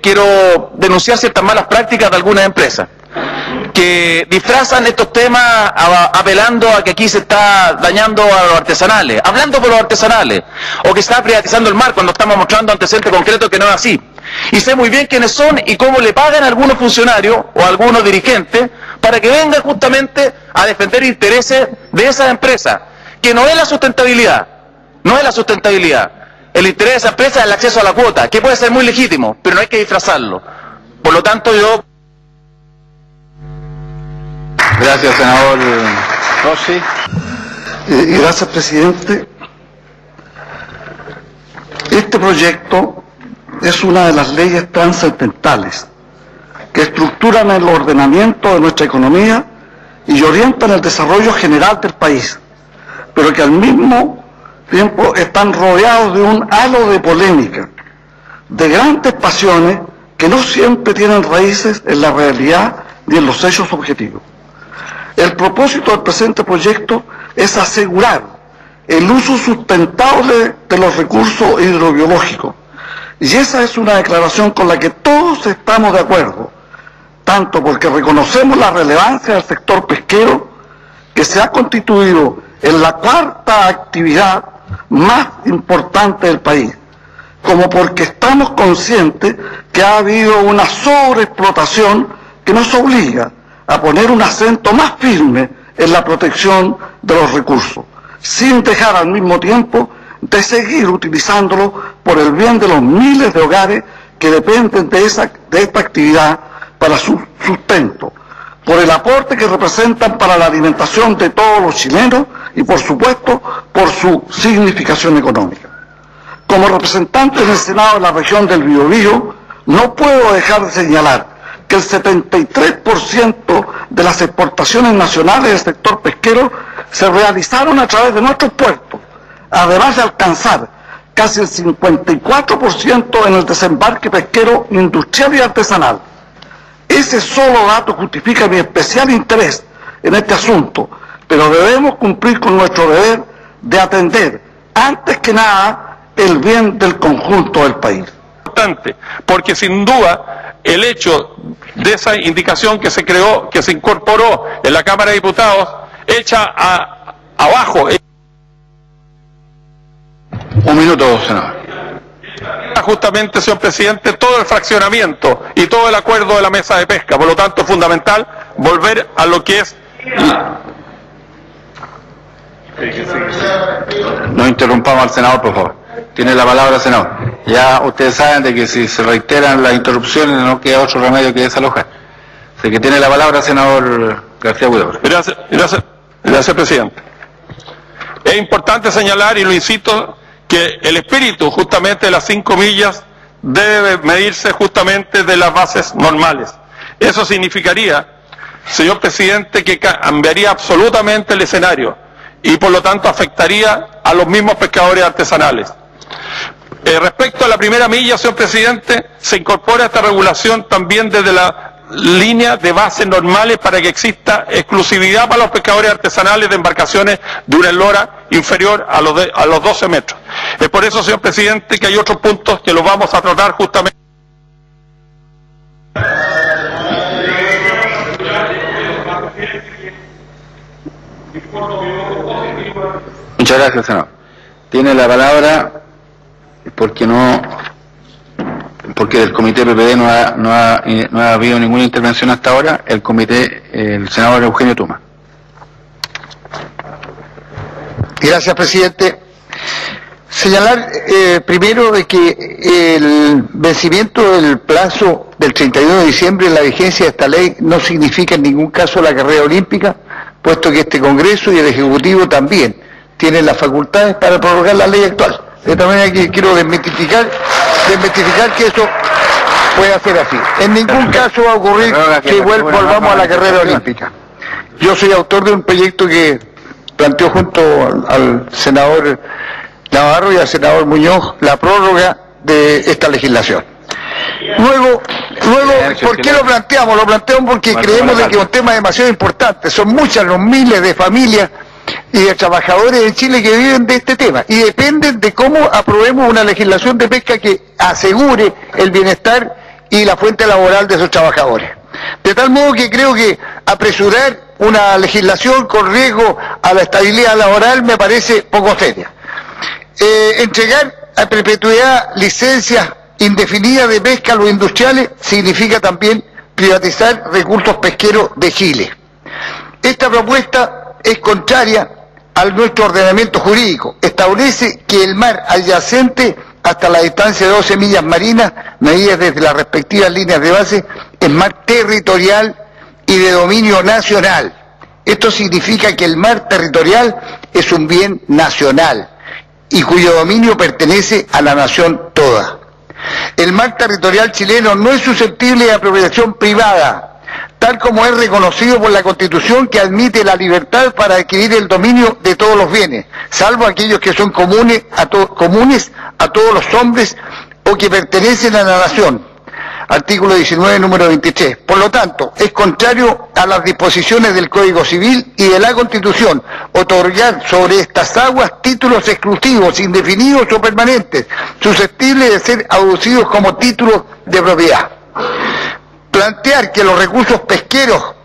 quiero denunciar ciertas malas prácticas de algunas empresas que disfrazan estos temas apelando a que aquí se está dañando a los artesanales, hablando por los artesanales, o que se está privatizando el mar cuando estamos mostrando antecedentes concretos que no es así. Y sé muy bien quiénes son y cómo le pagan a algunos funcionarios o a algunos dirigentes para que vengan justamente a defender intereses de esas empresas, que no es la sustentabilidad, no es la sustentabilidad. El interés de esa empresa es el acceso a la cuota, que puede ser muy legítimo, pero no hay que disfrazarlo. Por lo tanto, yo... Gracias, senador Rossi. Gracias, presidente. Este proyecto es una de las leyes trascendentales que estructuran el ordenamiento de nuestra economía y orientan el desarrollo general del país, pero que al mismo tiempo están rodeados de un halo de polémica, de grandes pasiones que no siempre tienen raíces en la realidad ni en los hechos objetivos. El propósito del presente proyecto es asegurar el uso sustentable de los recursos hidrobiológicos, y esa es una declaración con la que todos estamos de acuerdo, tanto porque reconocemos la relevancia del sector pesquero, que se ha constituido en la cuarta actividad más importante del país, como porque estamos conscientes que ha habido una sobreexplotación que nos obliga a poner un acento más firme en la protección de los recursos, sin dejar al mismo tiempo de seguir utilizándolo por el bien de los miles de hogares que dependen de esta actividad para su sustento, por el aporte que representan para la alimentación de todos los chilenos y, por supuesto, por su significación económica. Como representante en el Senado de la región del Biobío, no puedo dejar de señalar que el 73% de las exportaciones nacionales del sector pesquero se realizaron a través de nuestros puertos, además de alcanzar casi el 54% en el desembarque pesquero industrial y artesanal. Ese solo dato justifica mi especial interés en este asunto, pero debemos cumplir con nuestro deber de atender, antes que nada, el bien del conjunto del país. Porque sin duda el hecho de esa indicación que se creó, que se incorporó en la Cámara de Diputados, echa abajo. Un minuto, senador. Justamente, señor presidente, todo el fraccionamiento y todo el acuerdo de la mesa de pesca. Por lo tanto, es fundamental volver a lo que es... No interrumpamos al senador, por favor. Tiene la palabra, senador. Ya ustedes saben de que si se reiteran las interrupciones no queda otro remedio que desalojar. Así que tiene la palabra, senador García Huidobro. Gracias, presidente. Es importante señalar, y lo incito, que el espíritu justamente de las 5 millas debe medirse justamente de las bases normales. Eso significaría, señor presidente, que cambiaría absolutamente el escenario y por lo tanto afectaría a los mismos pescadores artesanales. Respecto a la primera milla, señor presidente, se incorpora esta regulación también desde la línea de bases normales para que exista exclusividad para los pescadores artesanales de embarcaciones de una eslora inferior a los 12 metros. Es por eso, señor presidente, que hay otros puntos que los vamos a tratar justamente. Muchas gracias, senador. Tiene la palabra, porque del comité PPD no ha habido ninguna intervención hasta ahora, el senador Eugenio Tuma. Gracias, presidente. Señalar primero de que el vencimiento del plazo del 31 de diciembre en la vigencia de esta ley no significa en ningún caso la carrera olímpica, puesto que este Congreso y el Ejecutivo también tienen las facultades para prorrogar la ley actual. De tal manera que quiero desmitificar que eso pueda ser así. En ningún caso va a ocurrir que volvamos a la carrera olímpica. Yo soy autor de un proyecto que planteó junto al senador Navarro y al senador Muñoz la prórroga de esta legislación. Luego, ¿por qué lo planteamos? Lo planteamos porque creemos de que es un tema demasiado importante. Son muchas los miles de familias y de trabajadores en Chile que viven de este tema y dependen de cómo aprobemos una legislación de pesca que asegure el bienestar y la fuente laboral de sus trabajadores. De tal modo que creo que apresurar una legislación con riesgo a la estabilidad laboral me parece poco seria. Entregar a perpetuidad licencias indefinidas de pesca a los industriales significa también privatizar recursos pesqueros de Chile. Esta propuesta es contraria a nuestro ordenamiento jurídico. Establece que el mar adyacente hasta la distancia de 12 millas marinas, medidas desde las respectivas líneas de base, es mar territorial y de dominio nacional. Esto significa que el mar territorial es un bien nacional y cuyo dominio pertenece a la nación toda. El mar territorial chileno no es susceptible de apropiación privada, tal como es reconocido por la Constitución, que admite la libertad para adquirir el dominio de todos los bienes, salvo aquellos que son comunes a todos los hombres o que pertenecen a la nación. Artículo 19, número 23. Por lo tanto, es contrario a las disposiciones del Código Civil y de la Constitución otorgar sobre estas aguas títulos exclusivos, indefinidos o permanentes, susceptibles de ser aducidos como títulos de propiedad. Plantear que los recursos pesqueros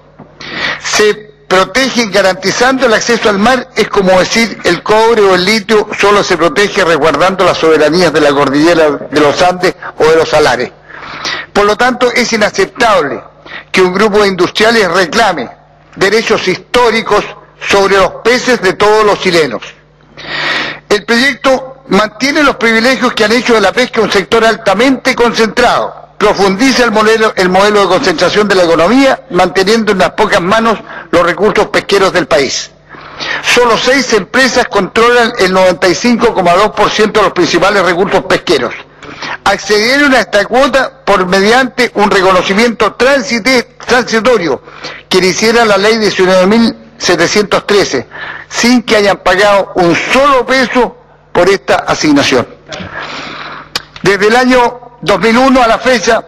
se protegen garantizando el acceso al mar es como decir el cobre o el litio solo se protege resguardando las soberanías de la cordillera de los Andes o de los salares. Por lo tanto, es inaceptable que un grupo de industriales reclame derechos históricos sobre los peces de todos los chilenos. El proyecto mantiene los privilegios que han hecho de la pesca un sector altamente concentrado, profundiza el modelo de concentración de la economía, manteniendo en unas pocas manos los recursos pesqueros del país. Solo 6 empresas controlan el 95,2% de los principales recursos pesqueros. Accedieron a esta cuota mediante un reconocimiento transitorio que le hiciera la ley 19.713, sin que hayan pagado un solo peso por esta asignación. Desde el año 2001 a la fecha,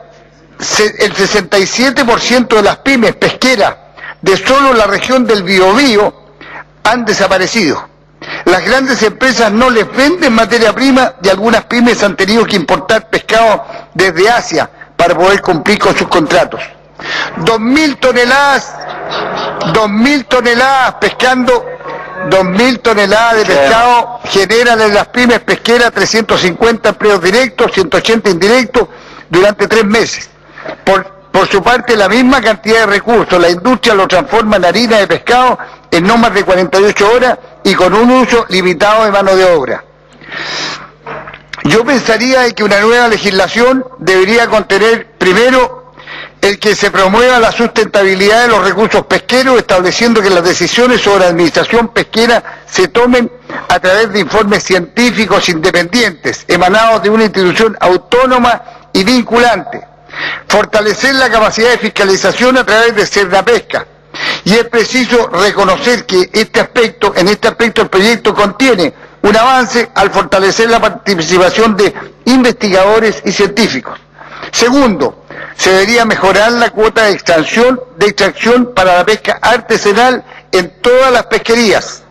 el 67% de las pymes pesqueras de solo la región del Biobío han desaparecido. Las grandes empresas no les venden materia prima y algunas pymes han tenido que importar pescado desde Asia para poder cumplir con sus contratos. 2.000 toneladas pescando, 2.000 toneladas de pescado generan en las pymes pesqueras 350 empleos directos, 180 indirectos durante 3 meses. Por su parte, la misma cantidad de recursos, la industria lo transforma en harina de pescado en no más de 48 horas y con un uso limitado de mano de obra. Yo pensaría que una nueva legislación debería contener, primero, el que se promueva la sustentabilidad de los recursos pesqueros, estableciendo que las decisiones sobre administración pesquera se tomen a través de informes científicos independientes, emanados de una institución autónoma y vinculante. Fortalecer la capacidad de fiscalización a través de Cernapesca. Y es preciso reconocer que en este aspecto el proyecto contiene un avance al fortalecer la participación de investigadores y científicos. Segundo, se debería mejorar la cuota de extracción para la pesca artesanal en todas las pesquerías.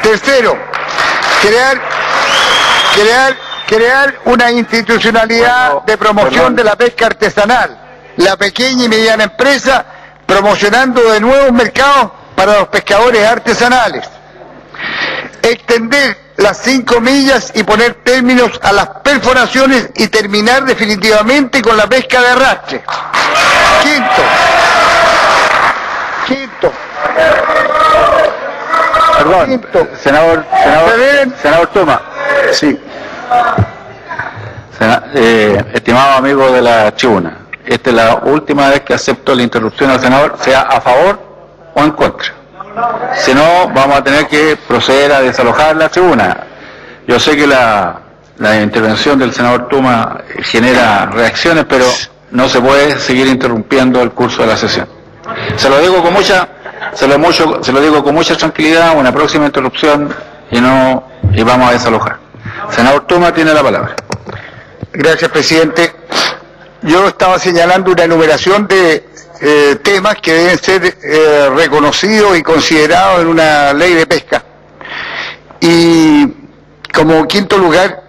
Tercero, crear una institucionalidad de promoción de la pesca artesanal, la pequeña y mediana empresa, promocionando de nuevos mercados para los pescadores artesanales. Extender las 5 millas y poner términos a las perforaciones y terminar definitivamente con la pesca de arrastre. Quinto. Senador Toma. Sí. Estimado amigo de la tribuna, esta es la última vez que acepto la interrupción al senador, sea a favor o en contra. Si no, vamos a tener que proceder a desalojar la tribuna. Yo sé que la intervención del senador Toma genera reacciones, pero no se puede seguir interrumpiendo el curso de la sesión. Se lo digo con mucha tranquilidad, una próxima interrupción y vamos a desalojar. Senador Toma tiene la palabra. Gracias, presidente. Yo estaba señalando una enumeración de temas que deben ser reconocidos y considerados en una ley de pesca. Y como quinto lugar,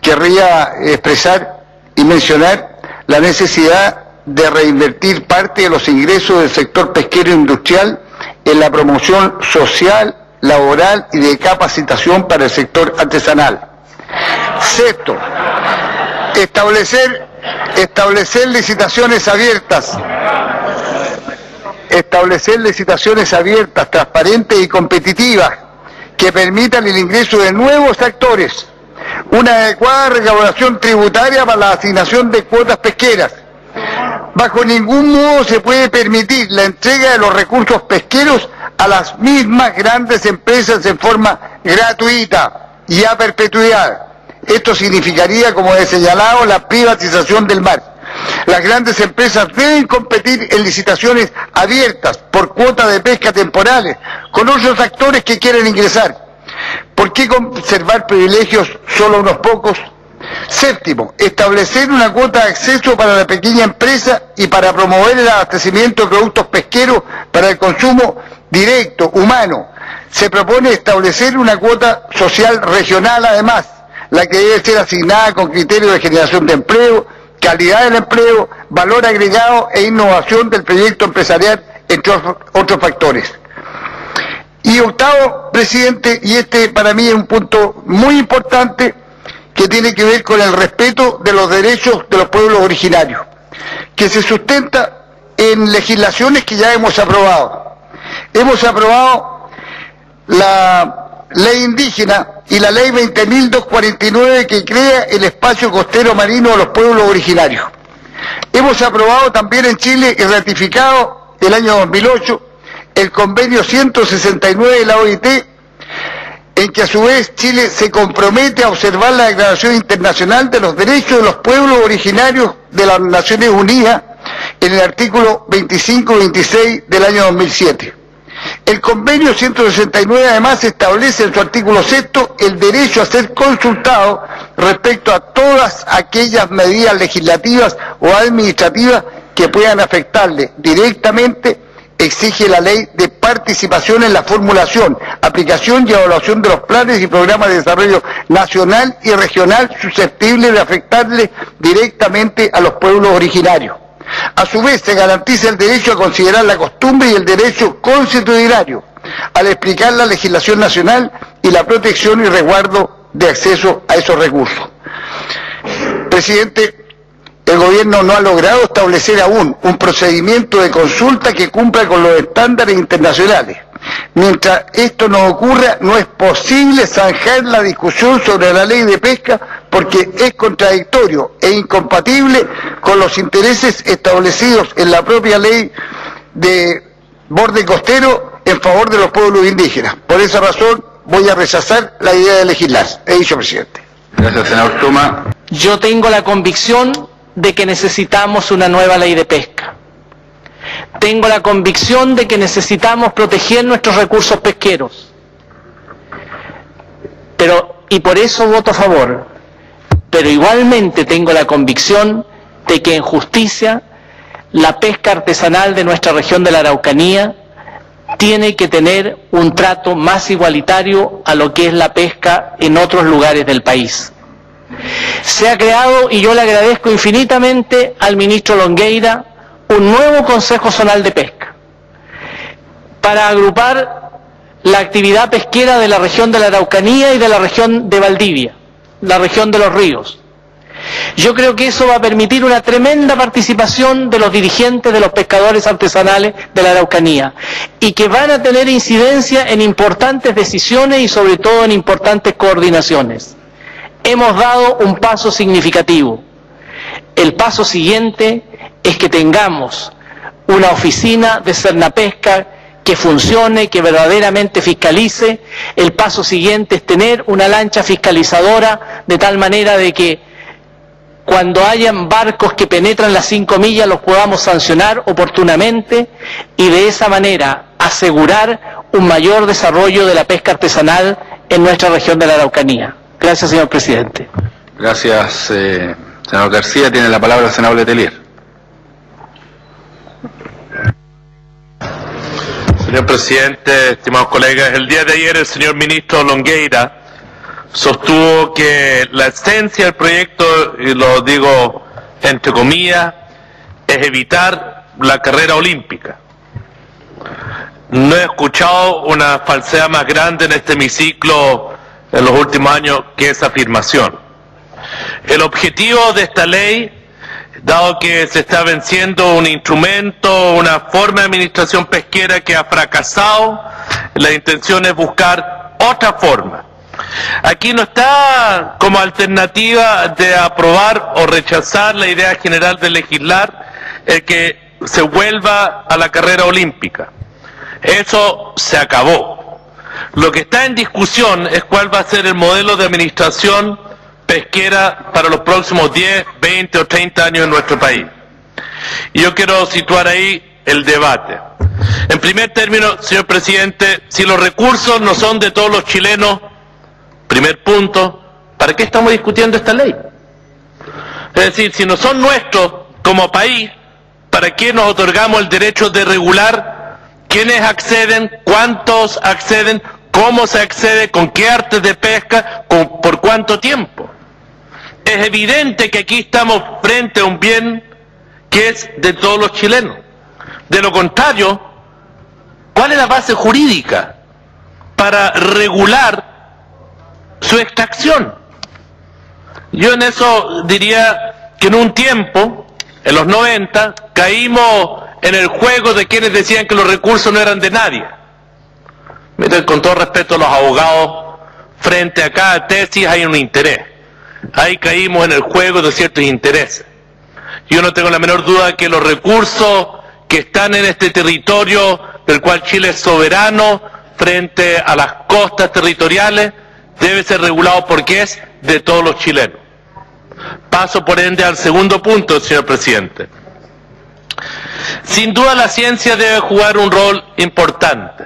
querría expresar y mencionar la necesidad de reinvertir parte de los ingresos del sector pesquero industrial en la promoción social, laboral y de capacitación para el sector artesanal. Sexto, establecer licitaciones abiertas, transparentes y competitivas que permitan el ingreso de nuevos actores, una adecuada recaudación tributaria para la asignación de cuotas pesqueras. Bajo ningún modo se puede permitir la entrega de los recursos pesqueros a las mismas grandes empresas en forma gratuita y a perpetuidad. Esto significaría, como he señalado, la privatización del mar. Las grandes empresas deben competir en licitaciones abiertas por cuotas de pesca temporales con otros actores que quieren ingresar. ¿Por qué conservar privilegios solo a unos pocos? Séptimo, establecer una cuota de acceso para la pequeña empresa y para promover el abastecimiento de productos pesqueros para el consumo directo, humano. Se propone establecer una cuota social regional además, la que debe ser asignada con criterios de generación de empleo, calidad del empleo, valor agregado e innovación del proyecto empresarial, entre otros factores. Y octavo, presidente, y este para mí es un punto muy importante, que tiene que ver con el respeto de los derechos de los pueblos originarios, que se sustenta en legislaciones que ya hemos aprobado. Hemos aprobado la ley indígena y la ley 20.249 que crea el espacio costero marino de los pueblos originarios. Hemos aprobado también en Chile y ratificado el año 2008 el convenio 169 de la OIT, en que a su vez Chile se compromete a observar la Declaración Internacional de los Derechos de los Pueblos Originarios de las Naciones Unidas en el artículo 25 y 26 del año 2007. El convenio 169 además establece en su artículo 6 el derecho a ser consultado respecto a todas aquellas medidas legislativas o administrativas que puedan afectarle directamente. Exige la ley de participación en la formulación, aplicación y evaluación de los planes y programas de desarrollo nacional y regional susceptibles de afectarle directamente a los pueblos originarios. A su vez, se garantiza el derecho a considerar la costumbre y el derecho consuetudinario, al explicar la legislación nacional y la protección y resguardo de acceso a esos recursos. Presidente, el gobierno no ha logrado establecer aún un procedimiento de consulta que cumpla con los estándares internacionales. Mientras esto no ocurra, no es posible zanjar la discusión sobre la ley de pesca porque es contradictorio e incompatible con los intereses establecidos en la propia ley de borde costero en favor de los pueblos indígenas. Por esa razón voy a rechazar la idea de legislar. He dicho, presidente. Gracias, senador Tuma. Yo tengo la convicción de que necesitamos una nueva ley de pesca. Tengo la convicción de que necesitamos proteger nuestros recursos pesqueros. Y por eso voto a favor. Pero igualmente tengo la convicción de que en justicia la pesca artesanal de nuestra región de la Araucanía tiene que tener un trato más igualitario a lo que es la pesca en otros lugares del país. Se ha creado, y yo le agradezco infinitamente al ministro Longueira, un nuevo Consejo Zonal de Pesca para agrupar la actividad pesquera de la región de la Araucanía y de la región de Valdivia, la región de los ríos. Yo creo que eso va a permitir una tremenda participación de los dirigentes de los pescadores artesanales de la Araucanía y que van a tener incidencia en importantes decisiones y sobre todo en importantes coordinaciones. Hemos dado un paso significativo. El paso siguiente es que tengamos una oficina de Cernapesca que funcione, que verdaderamente fiscalice. El paso siguiente es tener una lancha fiscalizadora de tal manera de que cuando hayan barcos que penetran las 5 millas los podamos sancionar oportunamente y de esa manera asegurar un mayor desarrollo de la pesca artesanal en nuestra región de la Araucanía. Gracias, señor presidente. Gracias, senador García. Tiene la palabra el senador Letelier. Señor presidente, estimados colegas, el día de ayer el señor ministro Longueira sostuvo que la esencia del proyecto, y lo digo entre comillas, es evitar la carrera olímpica. No he escuchado una falsedad más grande en este hemiciclo en los últimos años que esa afirmación. El objetivo de esta ley, dado que se está venciendo un instrumento, una forma de administración pesquera que ha fracasado, la intención es buscar otra forma. Aquí no está como alternativa de aprobar o rechazar la idea general de legislar el que se vuelva a la carrera olímpica. Eso se acabó. Lo que está en discusión es cuál va a ser el modelo de administración pesquera para los próximos 10, 20 o 30 años en nuestro país. Y yo quiero situar ahí el debate. En primer término, señor presidente, si los recursos no son de todos los chilenos, primer punto, ¿para qué estamos discutiendo esta ley? Es decir, si no son nuestros como país, ¿para qué nos otorgamos el derecho de regular quiénes acceden, cuántos acceden, cómo se accede, con qué artes de pesca, por cuánto tiempo? Es evidente que aquí estamos frente a un bien que es de todos los chilenos. De lo contrario, ¿cuál es la base jurídica para regular su extracción? Yo en eso diría que en un tiempo, en los 90, caímos en el juego de quienes decían que los recursos no eran de nadie. Miren, con todo respeto a los abogados, frente a cada tesis hay un interés. Ahí caímos en el juego de ciertos intereses. Yo no tengo la menor duda que los recursos que están en este territorio, del cual Chile es soberano, frente a las costas territoriales, debe ser regulado porque es de todos los chilenos. Paso por ende al segundo punto, señor presidente. Sin duda la ciencia debe jugar un rol importante,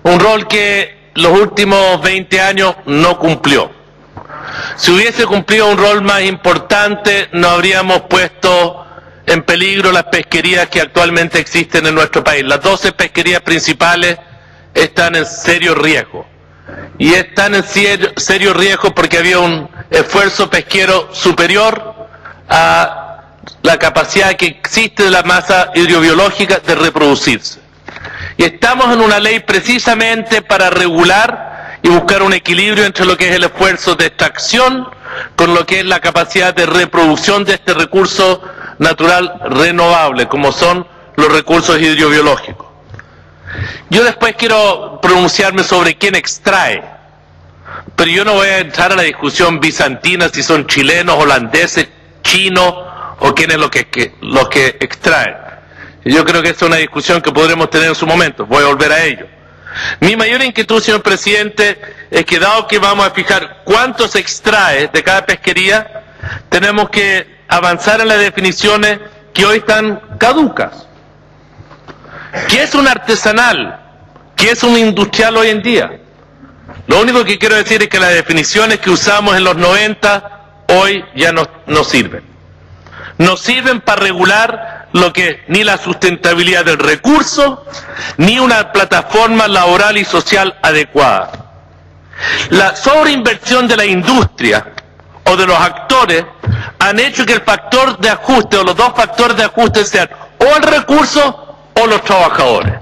un rol que los últimos 20 años no cumplió. Si hubiese cumplido un rol más importante, no habríamos puesto en peligro las pesquerías que actualmente existen en nuestro país. Las 12 pesquerías principales están en serio riesgo. Y están en serio riesgo porque había un esfuerzo pesquero superior a la capacidad que existe de la masa hidrobiológica de reproducirse. Y estamos en una ley precisamente para regular y buscar un equilibrio entre lo que es el esfuerzo de extracción con lo que es la capacidad de reproducción de este recurso natural renovable, como son los recursos hidrobiológicos. Yo después quiero pronunciarme sobre quién extrae, pero yo no voy a entrar a la discusión bizantina si son chilenos, holandeses, chinos o quiénes los que extraen. Yo creo que esta es una discusión que podremos tener en su momento, voy a volver a ello. Mi mayor inquietud, señor presidente, es que dado que vamos a fijar cuánto se extrae de cada pesquería, tenemos que avanzar en las definiciones que hoy están caducas. ¿Qué es un artesanal? ¿Qué es un industrial hoy en día? Lo único que quiero decir es que las definiciones que usamos en los 90 hoy ya no sirven. No sirven para regular lo que es ni la sustentabilidad del recurso, ni una plataforma laboral y social adecuada. La sobreinversión de la industria o de los actores han hecho que el factor de ajuste o los dos factores de ajuste sean o el recurso o los trabajadores.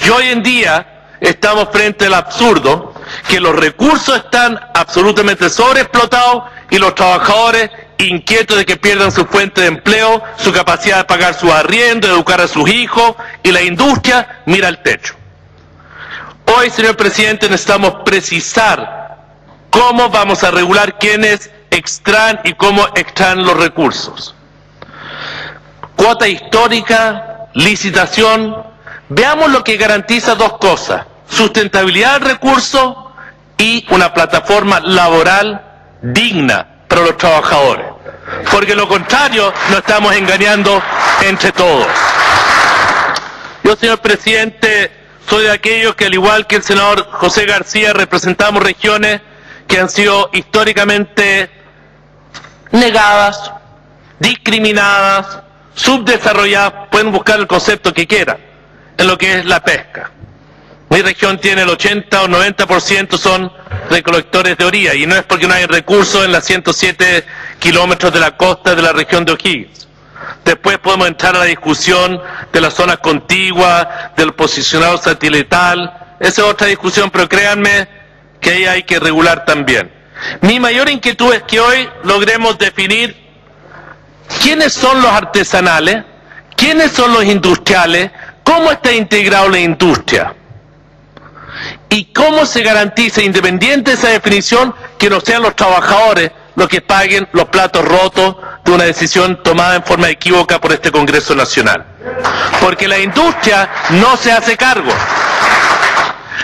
Y hoy en día estamos frente al absurdo que los recursos están absolutamente sobreexplotados y los trabajadores inquietos de que pierdan su fuente de empleo, su capacidad de pagar sus arriendos, de educar a sus hijos, y la industria mira al techo. Hoy, señor presidente, necesitamos precisar cómo vamos a regular quiénes extraen y cómo extraen los recursos. Cuota histórica, licitación, veamos lo que garantiza dos cosas: sustentabilidad del recurso y una plataforma laboral digna para los trabajadores, porque lo contrario nos estamos engañando entre todos. Yo, señor presidente, soy de aquellos que, al igual que el senador José García, representamos regiones que han sido históricamente negadas, discriminadas, subdesarrolladas, pueden buscar el concepto que quieran, en lo que es la pesca. Mi región tiene el 80 o 90% son recolectores de orilla, y no es porque no hay recursos en las 107 kilómetros de la costa de la región de O'Higgins. Después podemos entrar a la discusión de las zonas contiguas, del posicionado satelital. Esa es otra discusión, pero créanme que ahí hay que regular también. Mi mayor inquietud es que hoy logremos definir quiénes son los artesanales, quiénes son los industriales, cómo está integrado la industria y cómo se garantiza, independiente de esa definición, que no sean los trabajadores los que paguen los platos rotos de una decisión tomada en forma equívoca por este Congreso Nacional. Porque la industria no se hace cargo.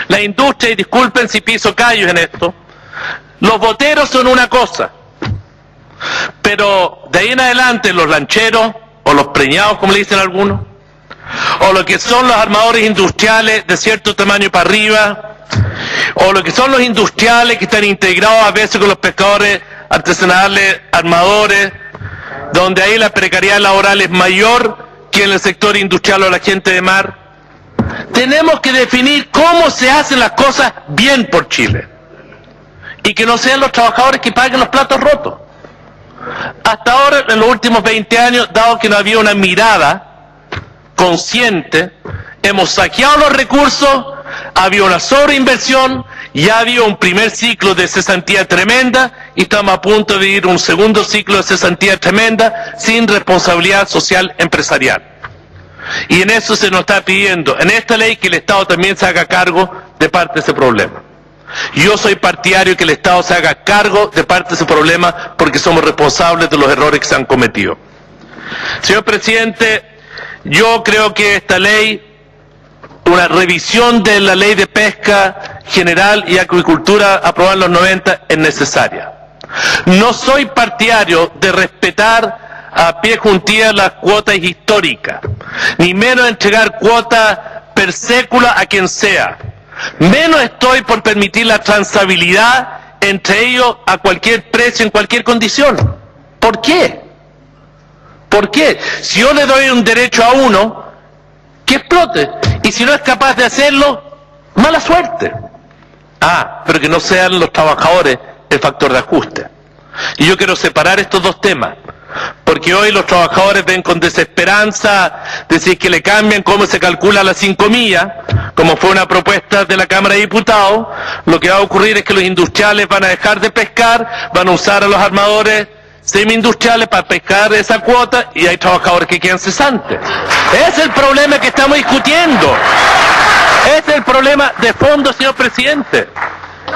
La industria, y disculpen si piso callos en esto, los boteros son una cosa, pero de ahí en adelante los lancheros, o los preñados como le dicen algunos, o lo que son los armadores industriales de cierto tamaño para arriba, o lo que son los industriales que están integrados a veces con los pescadores artesanales, armadores, donde ahí la precariedad laboral es mayor que en el sector industrial o la gente de mar. Tenemos que definir cómo se hacen las cosas bien por Chile y que no sean los trabajadores que paguen los platos rotos. Hasta ahora, en los últimos 20 años, dado que no había una mirada consciente, hemos saqueado los recursos, había una sobreinversión, ya había un primer ciclo de cesantía tremenda y estamos a punto de vivir un segundo ciclo de cesantía tremenda sin responsabilidad social empresarial. Y en eso se nos está pidiendo, en esta ley, que el Estado también se haga cargo de parte de ese problema. Yo soy partidario que el Estado se haga cargo de parte de ese problema porque somos responsables de los errores que se han cometido. Señor Presidente, yo creo que esta ley, una revisión de la ley de pesca general y acuicultura aprobada en los 90 es necesaria. No soy partidario de respetar a pie juntillas las cuotas históricas, ni menos entregar cuotas per sécula a quien sea. Menos estoy por permitir la transabilidad entre ellos a cualquier precio, en cualquier condición. ¿Por qué? ¿Por qué? Si yo le doy un derecho a uno, que explote. Y si no es capaz de hacerlo, mala suerte. Pero que no sean los trabajadores el factor de ajuste. Y yo quiero separar estos dos temas, porque hoy los trabajadores ven con desesperanza decir que le cambian cómo se calcula las 5 millas, como fue una propuesta de la Cámara de Diputados. Lo que va a ocurrir es que los industriales van a dejar de pescar, van a usar a los armadores semi-industriales para pescar esa cuota y hay trabajadores que quedan cesantes. Ese es el problema que estamos discutiendo. Ese es el problema de fondo, señor Presidente.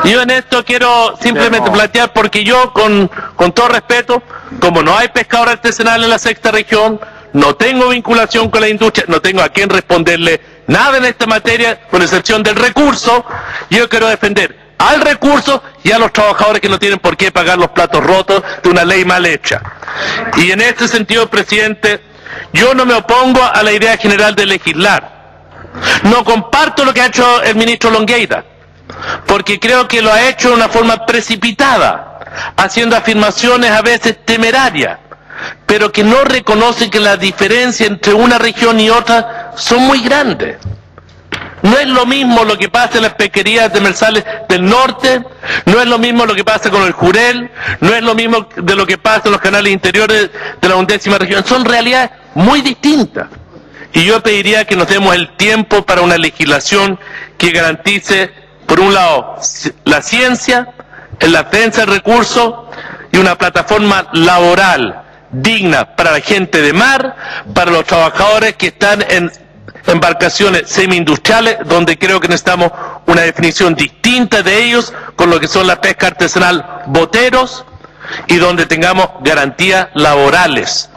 Yo en esto quiero simplemente plantear, porque yo, con todo respeto, como no hay pescador artesanal en la sexta región, no tengo vinculación con la industria, no tengo a quien responderle nada en esta materia, con excepción del recurso. Yo quiero defender al recurso y a los trabajadores que no tienen por qué pagar los platos rotos de una ley mal hecha. Y en este sentido, Presidente, yo no me opongo a la idea general de legislar. No comparto lo que ha hecho el ministro Longueira, porque creo que lo ha hecho de una forma precipitada, haciendo afirmaciones a veces temerarias, pero que no reconoce que la diferencia entre una región y otra son muy grandes. No es lo mismo lo que pasa en las pesquerías demersales del norte, no es lo mismo lo que pasa con el Jurel, no es lo mismo de lo que pasa en los canales interiores de la 11ª región. Son realidades muy distintas. Y yo pediría que nos demos el tiempo para una legislación que garantice, por un lado, la ciencia, la defensa del recurso y una plataforma laboral digna para la gente de mar, para los trabajadores que están en embarcaciones semi-industriales, donde creo que necesitamos una definición distinta de ellos con lo que son la pesca artesanal, boteros, y donde tengamos garantías laborales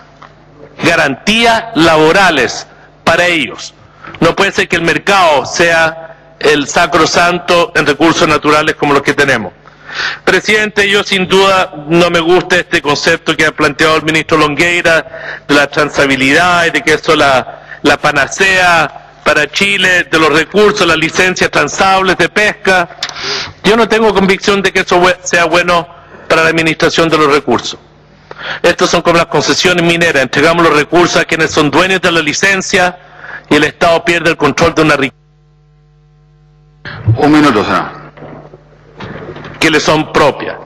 para ellos. No puede ser que el mercado sea el sacrosanto en recursos naturales como los que tenemos. Presidente, yo sin duda no me gusta este concepto que ha planteado el ministro Longueira de la transabilidad y de que eso es la panacea para Chile de los recursos, las licencias transables de pesca. Yo no tengo convicción de que eso sea bueno para la administración de los recursos. Estos son como las concesiones mineras, entregamos los recursos a quienes son dueños de la licencia y el Estado pierde el control de una riqueza. Un minuto, senador. Que le son propias.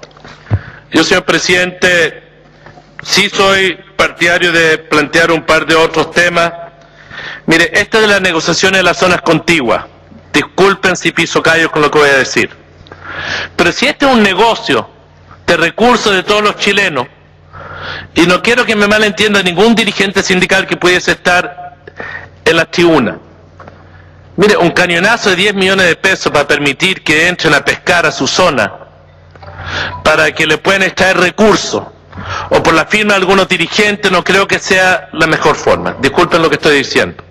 Yo, señor Presidente, sí soy partidario de plantear un par de otros temas. Mire, esta de las negociaciones de las zonas contiguas, disculpen si piso callos con lo que voy a decir, pero si este es un negocio de recursos de todos los chilenos, y no quiero que me malentienda ningún dirigente sindical que pudiese estar en la tribuna. Mire, un cañonazo de 10 millones de pesos para permitir que entren a pescar a su zona, para que le puedan extraer recursos, o por la firma de algunos dirigentes, no creo que sea la mejor forma. Disculpen lo que estoy diciendo.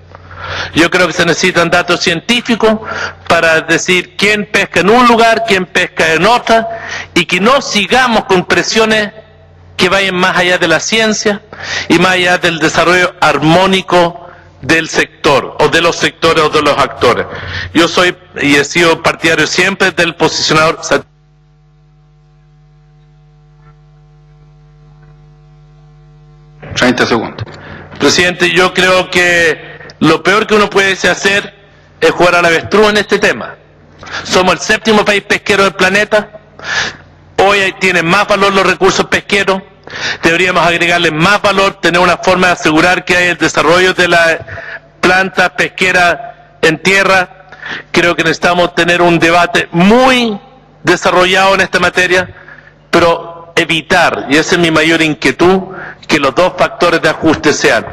Yo creo que se necesitan datos científicos para decir quién pesca en un lugar, quién pesca en otra, y que no sigamos con presiones que vayan más allá de la ciencia y más allá del desarrollo armónico del sector, o de los sectores, o de los actores. Yo soy y he sido partidario siempre del posicionador. 30 segundos. Presidente, yo creo que lo peor que uno puede hacer es jugar al avestruz en este tema. Somos el 7º país pesquero del planeta. Hoy tienen más valor los recursos pesqueros. Deberíamos agregarle más valor, tener una forma de asegurar que hay el desarrollo de la planta pesquera en tierra. Creo que necesitamos tener un debate muy desarrollado en esta materia, pero evitar, y esa es mi mayor inquietud, que los dos factores de ajuste sean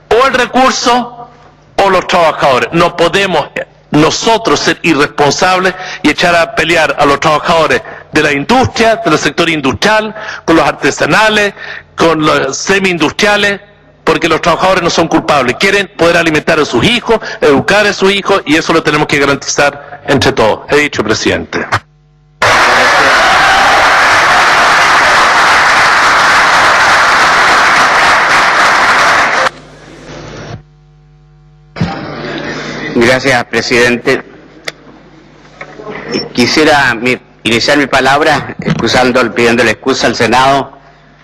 o el recurso o los trabajadores. No podemos nosotros ser irresponsables y echar a pelear a los trabajadores de la industria, del sector industrial, con los artesanales, con los semi-industriales, porque los trabajadores no son culpables. Quieren poder alimentar a sus hijos, educar a sus hijos, y eso lo tenemos que garantizar entre todos. He dicho, presidente. Gracias, presidente. Quisiera iniciar mi palabra pidiendo la excusa al Senado,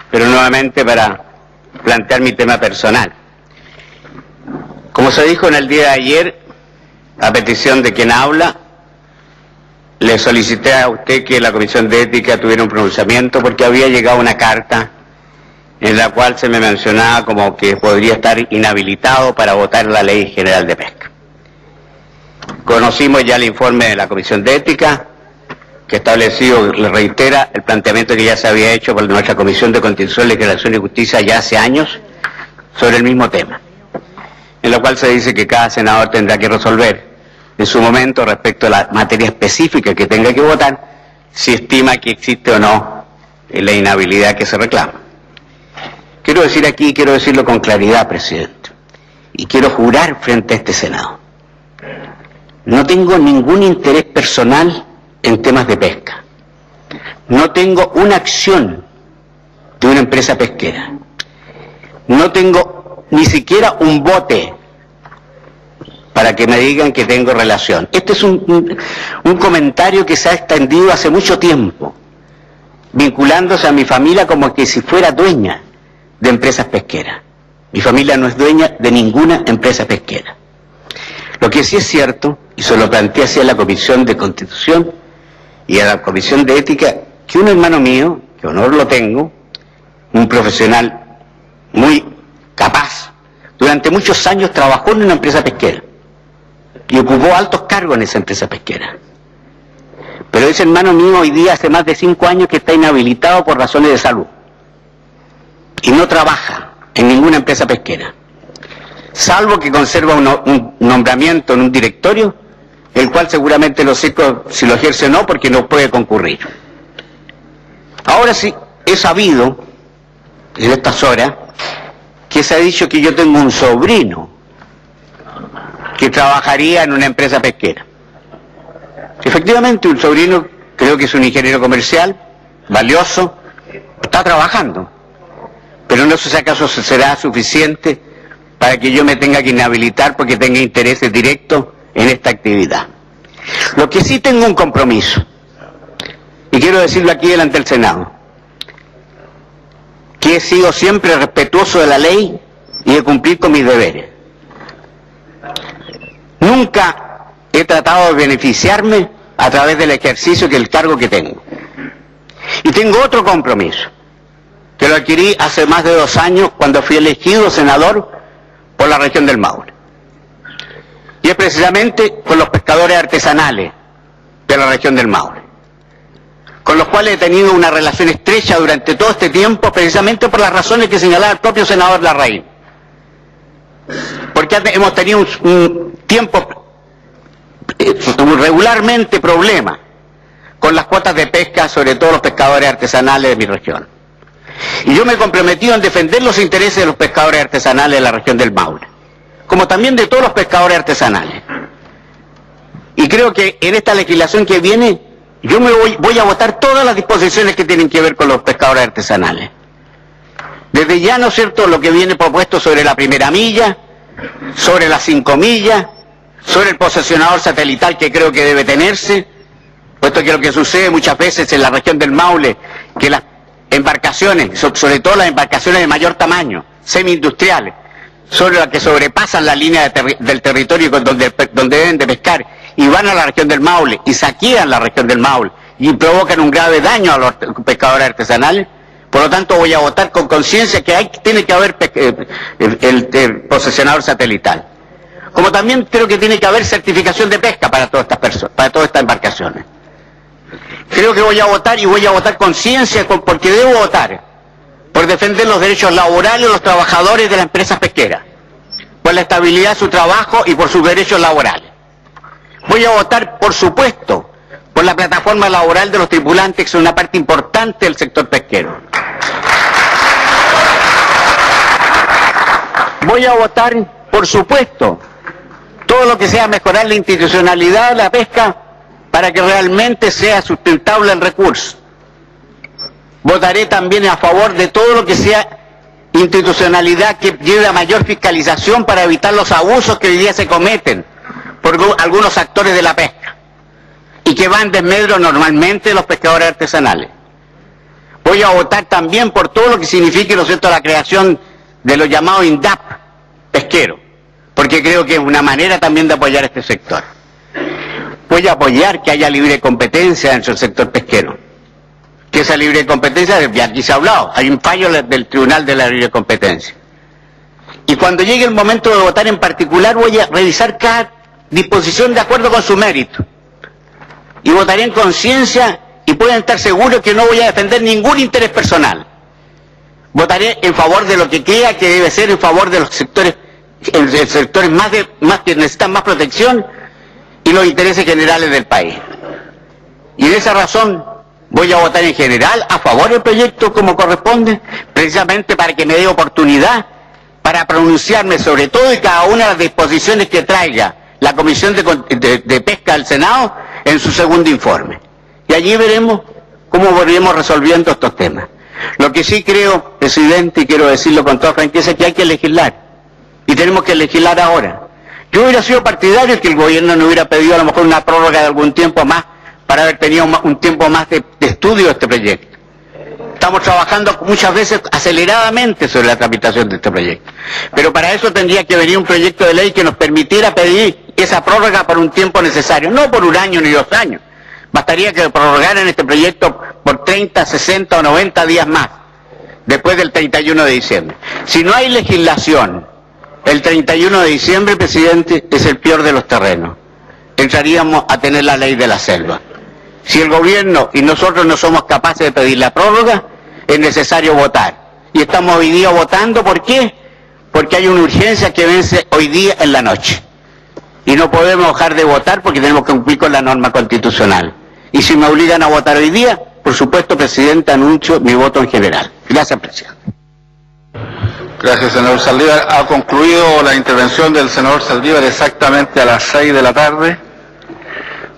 pero nuevamente para plantear mi tema personal. Como se dijo en el día de ayer, a petición de quien habla, le solicité a usted que la Comisión de Ética tuviera un pronunciamiento porque había llegado una carta en la cual se me mencionaba como que podría estar inhabilitado para votar la Ley General de Pesca. Conocimos ya el informe de la Comisión de Ética, que establecido, le reitera, el planteamiento que ya se había hecho por nuestra Comisión de Constitución, Legislación y Justicia ya hace años sobre el mismo tema, en lo cual se dice que cada senador tendrá que resolver en su momento respecto a la materia específica que tenga que votar, si estima que existe o no la inhabilidad que se reclama. Quiero decir aquí, quiero decirlo con claridad, presidente, y quiero jurar frente a este Senado. No tengo ningún interés personal en temas de pesca. No tengo una acción de una empresa pesquera. No tengo ni siquiera un bote para que me digan que tengo relación. Este es un comentario que se ha extendido hace mucho tiempo, vinculándose a mi familia como que si fuera dueña de empresas pesqueras. Mi familia no es dueña de ninguna empresa pesquera. Lo que sí es cierto, y se lo planteé así a la Comisión de Constitución y a la Comisión de Ética, que un hermano mío, que honor lo tengo, un profesional muy capaz, durante muchos años trabajó en una empresa pesquera y ocupó altos cargos en esa empresa pesquera. Pero ese hermano mío hoy día hace más de 5 años que está inhabilitado por razones de salud y no trabaja en ninguna empresa pesquera, salvo que conserva un nombramiento en un directorio, el cual seguramente no sé si lo ejerce o no, porque no puede concurrir. Ahora sí, he sabido, en estas horas, que se ha dicho que yo tengo un sobrino que trabajaría en una empresa pesquera. Efectivamente, un sobrino, creo que es un ingeniero comercial, valioso, está trabajando. Pero no sé si acaso será suficiente para que yo me tenga que inhabilitar porque tenga intereses directos en esta actividad. Lo que sí tengo un compromiso, y quiero decirlo aquí delante del Senado, que he sido siempre respetuoso de la ley y de cumplir con mis deberes. Nunca he tratado de beneficiarme a través del ejercicio del cargo que tengo. Y tengo otro compromiso, que lo adquirí hace más de 2 años cuando fui elegido senador por la región del Maule. Y es precisamente con los pescadores artesanales de la región del Maule, con los cuales he tenido una relación estrecha durante todo este tiempo, precisamente por las razones que señalaba el propio senador Larraín. Porque hemos tenido un tiempo regularmente problemas con las cuotas de pesca, sobre todo los pescadores artesanales de mi región. Y yo me he comprometido en defender los intereses de los pescadores artesanales de la región del Maule, como también de todos los pescadores artesanales. Y creo que en esta legislación que viene, yo voy a votar todas las disposiciones que tienen que ver con los pescadores artesanales. Desde ya, ¿no es cierto?, lo que viene propuesto sobre la primera milla, sobre las 5 millas, sobre el posesionador satelital que creo que debe tenerse, puesto que lo que sucede muchas veces en la región del Maule, que las embarcaciones, sobre todo las embarcaciones de mayor tamaño, semi-industriales, son las que sobrepasan la línea del territorio donde deben de pescar, y van a la región del Maule y saquean la región del Maule y provocan un grave daño a los pescadores artesanales. Por lo tanto, voy a votar con conciencia que tiene que haber el posesionador satelital. Como también creo que tiene que haber certificación de pesca para todas estas personas, para todas estas embarcaciones. Creo que voy a votar, y voy a votar con ciencia, porque debo votar por defender los derechos laborales de los trabajadores de las empresas pesqueras, por la estabilidad de su trabajo y por sus derechos laborales. Voy a votar, por supuesto, por la plataforma laboral de los tripulantes, que son una parte importante del sector pesquero. Voy a votar, por supuesto, todo lo que sea mejorar la institucionalidad de la pesca para que realmente sea sustentable el recurso. Votaré también a favor de todo lo que sea institucionalidad que lleve a mayor fiscalización para evitar los abusos que hoy día se cometen por algunos actores de la pesca y que van en desmedro normalmente de los pescadores artesanales. Voy a votar también por todo lo que signifique, ¿no es cierto?, la creación de los llamados INDAP pesqueros, porque creo que es una manera también de apoyar este sector. Voy a apoyar que haya libre competencia dentro del sector pesquero, que esa libre competencia, ya aquí se ha hablado, hay un fallo del Tribunal de la Libre Competencia. Y cuando llegue el momento de votar en particular, voy a revisar cada disposición de acuerdo con su mérito. Y votaré en conciencia, y pueden estar seguros que no voy a defender ningún interés personal. Votaré en favor de lo que crea que debe ser en favor de los sectores, más que necesitan más protección, y los intereses generales del país. Y de esa razón voy a votar en general a favor del proyecto como corresponde, precisamente para que me dé oportunidad para pronunciarme sobre todo y cada una de las disposiciones que traiga la Comisión de Pesca del Senado en su segundo informe. Y allí veremos cómo volvemos resolviendo estos temas. Lo que sí creo, presidente, y quiero decirlo con toda franqueza, es que hay que legislar. Y tenemos que legislar ahora. Yo hubiera sido partidario que el gobierno no hubiera pedido a lo mejor una prórroga de algún tiempo más para haber tenido un tiempo más de estudio de este proyecto. Estamos trabajando muchas veces aceleradamente sobre la tramitación de este proyecto. Pero para eso tendría que venir un proyecto de ley que nos permitiera pedir esa prórroga por un tiempo necesario, no por 1 año ni 2 años. Bastaría que prorrogaran este proyecto por 30, 60 o 90 días más, después del 31 de diciembre. Si no hay legislación, el 31 de diciembre, presidente, es el peor de los terrenos. Entraríamos a tener la ley de la selva. Si el gobierno y nosotros no somos capaces de pedir la prórroga, es necesario votar. Y estamos hoy día votando, ¿por qué? Porque hay una urgencia que vence hoy día en la noche. Y no podemos dejar de votar porque tenemos que cumplir con la norma constitucional. Y si me obligan a votar hoy día, por supuesto, presidente, anuncio mi voto en general. Gracias, presidente. Gracias, senador Saldívar. Ha concluido la intervención del senador Saldívar exactamente a las 6 de la tarde,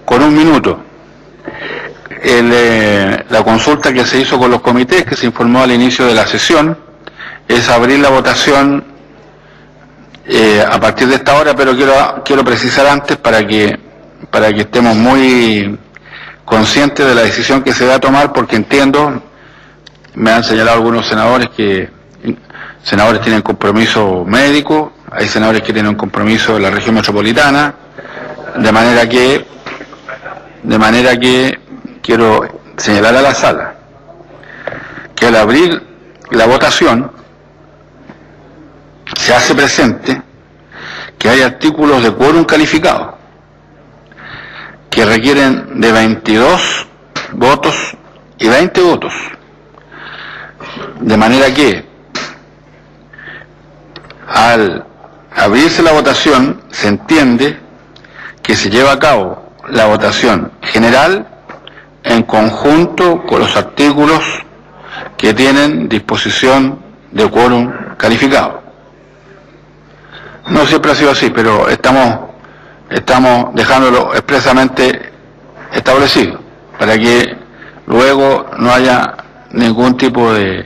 con 1 minuto. La consulta que se hizo con los comités, que se informó al inicio de la sesión, es abrir la votación a partir de esta hora, pero quiero precisar antes para que estemos muy conscientes de la decisión que se va a tomar, porque entiendo, me han señalado algunos senadores que senadores tienen compromiso médico, hay senadores que tienen un compromiso en la región metropolitana, de manera que quiero señalar a la sala que al abrir la votación, se hace presente que hay artículos de quórum calificado que requieren de 22 votos y 20 votos. De manera que, al abrirse la votación, se entiende que se lleva a cabo la votación general en conjunto con los artículos que tienen disposición de quórum calificado. No siempre ha sido así, pero estamos dejándolo expresamente establecido, para que luego no haya ningún tipo de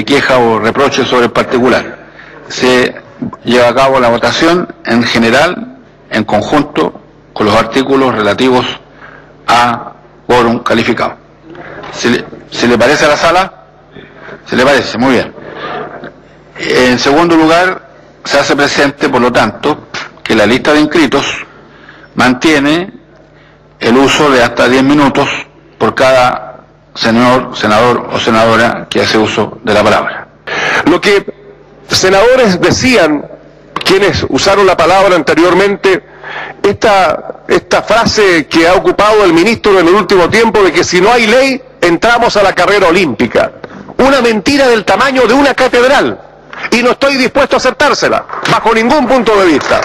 queja o reproche sobre el particular. Se lleva a cabo la votación en general, en conjunto con los artículos relativos a quórum calificado. ¿Se le parece a la sala? ¿Se le parece? Muy bien. En segundo lugar, se hace presente, por lo tanto, que la lista de inscritos mantiene el uso de hasta 10 minutos por cada senador o senadora que hace uso de la palabra. Lo que senadores decían, quienes usaron la palabra anteriormente, esta frase que ha ocupado el ministro en el último tiempo de que si no hay ley, entramos a la carrera olímpica. Una mentira del tamaño de una catedral. Y no estoy dispuesto a aceptársela, bajo ningún punto de vista.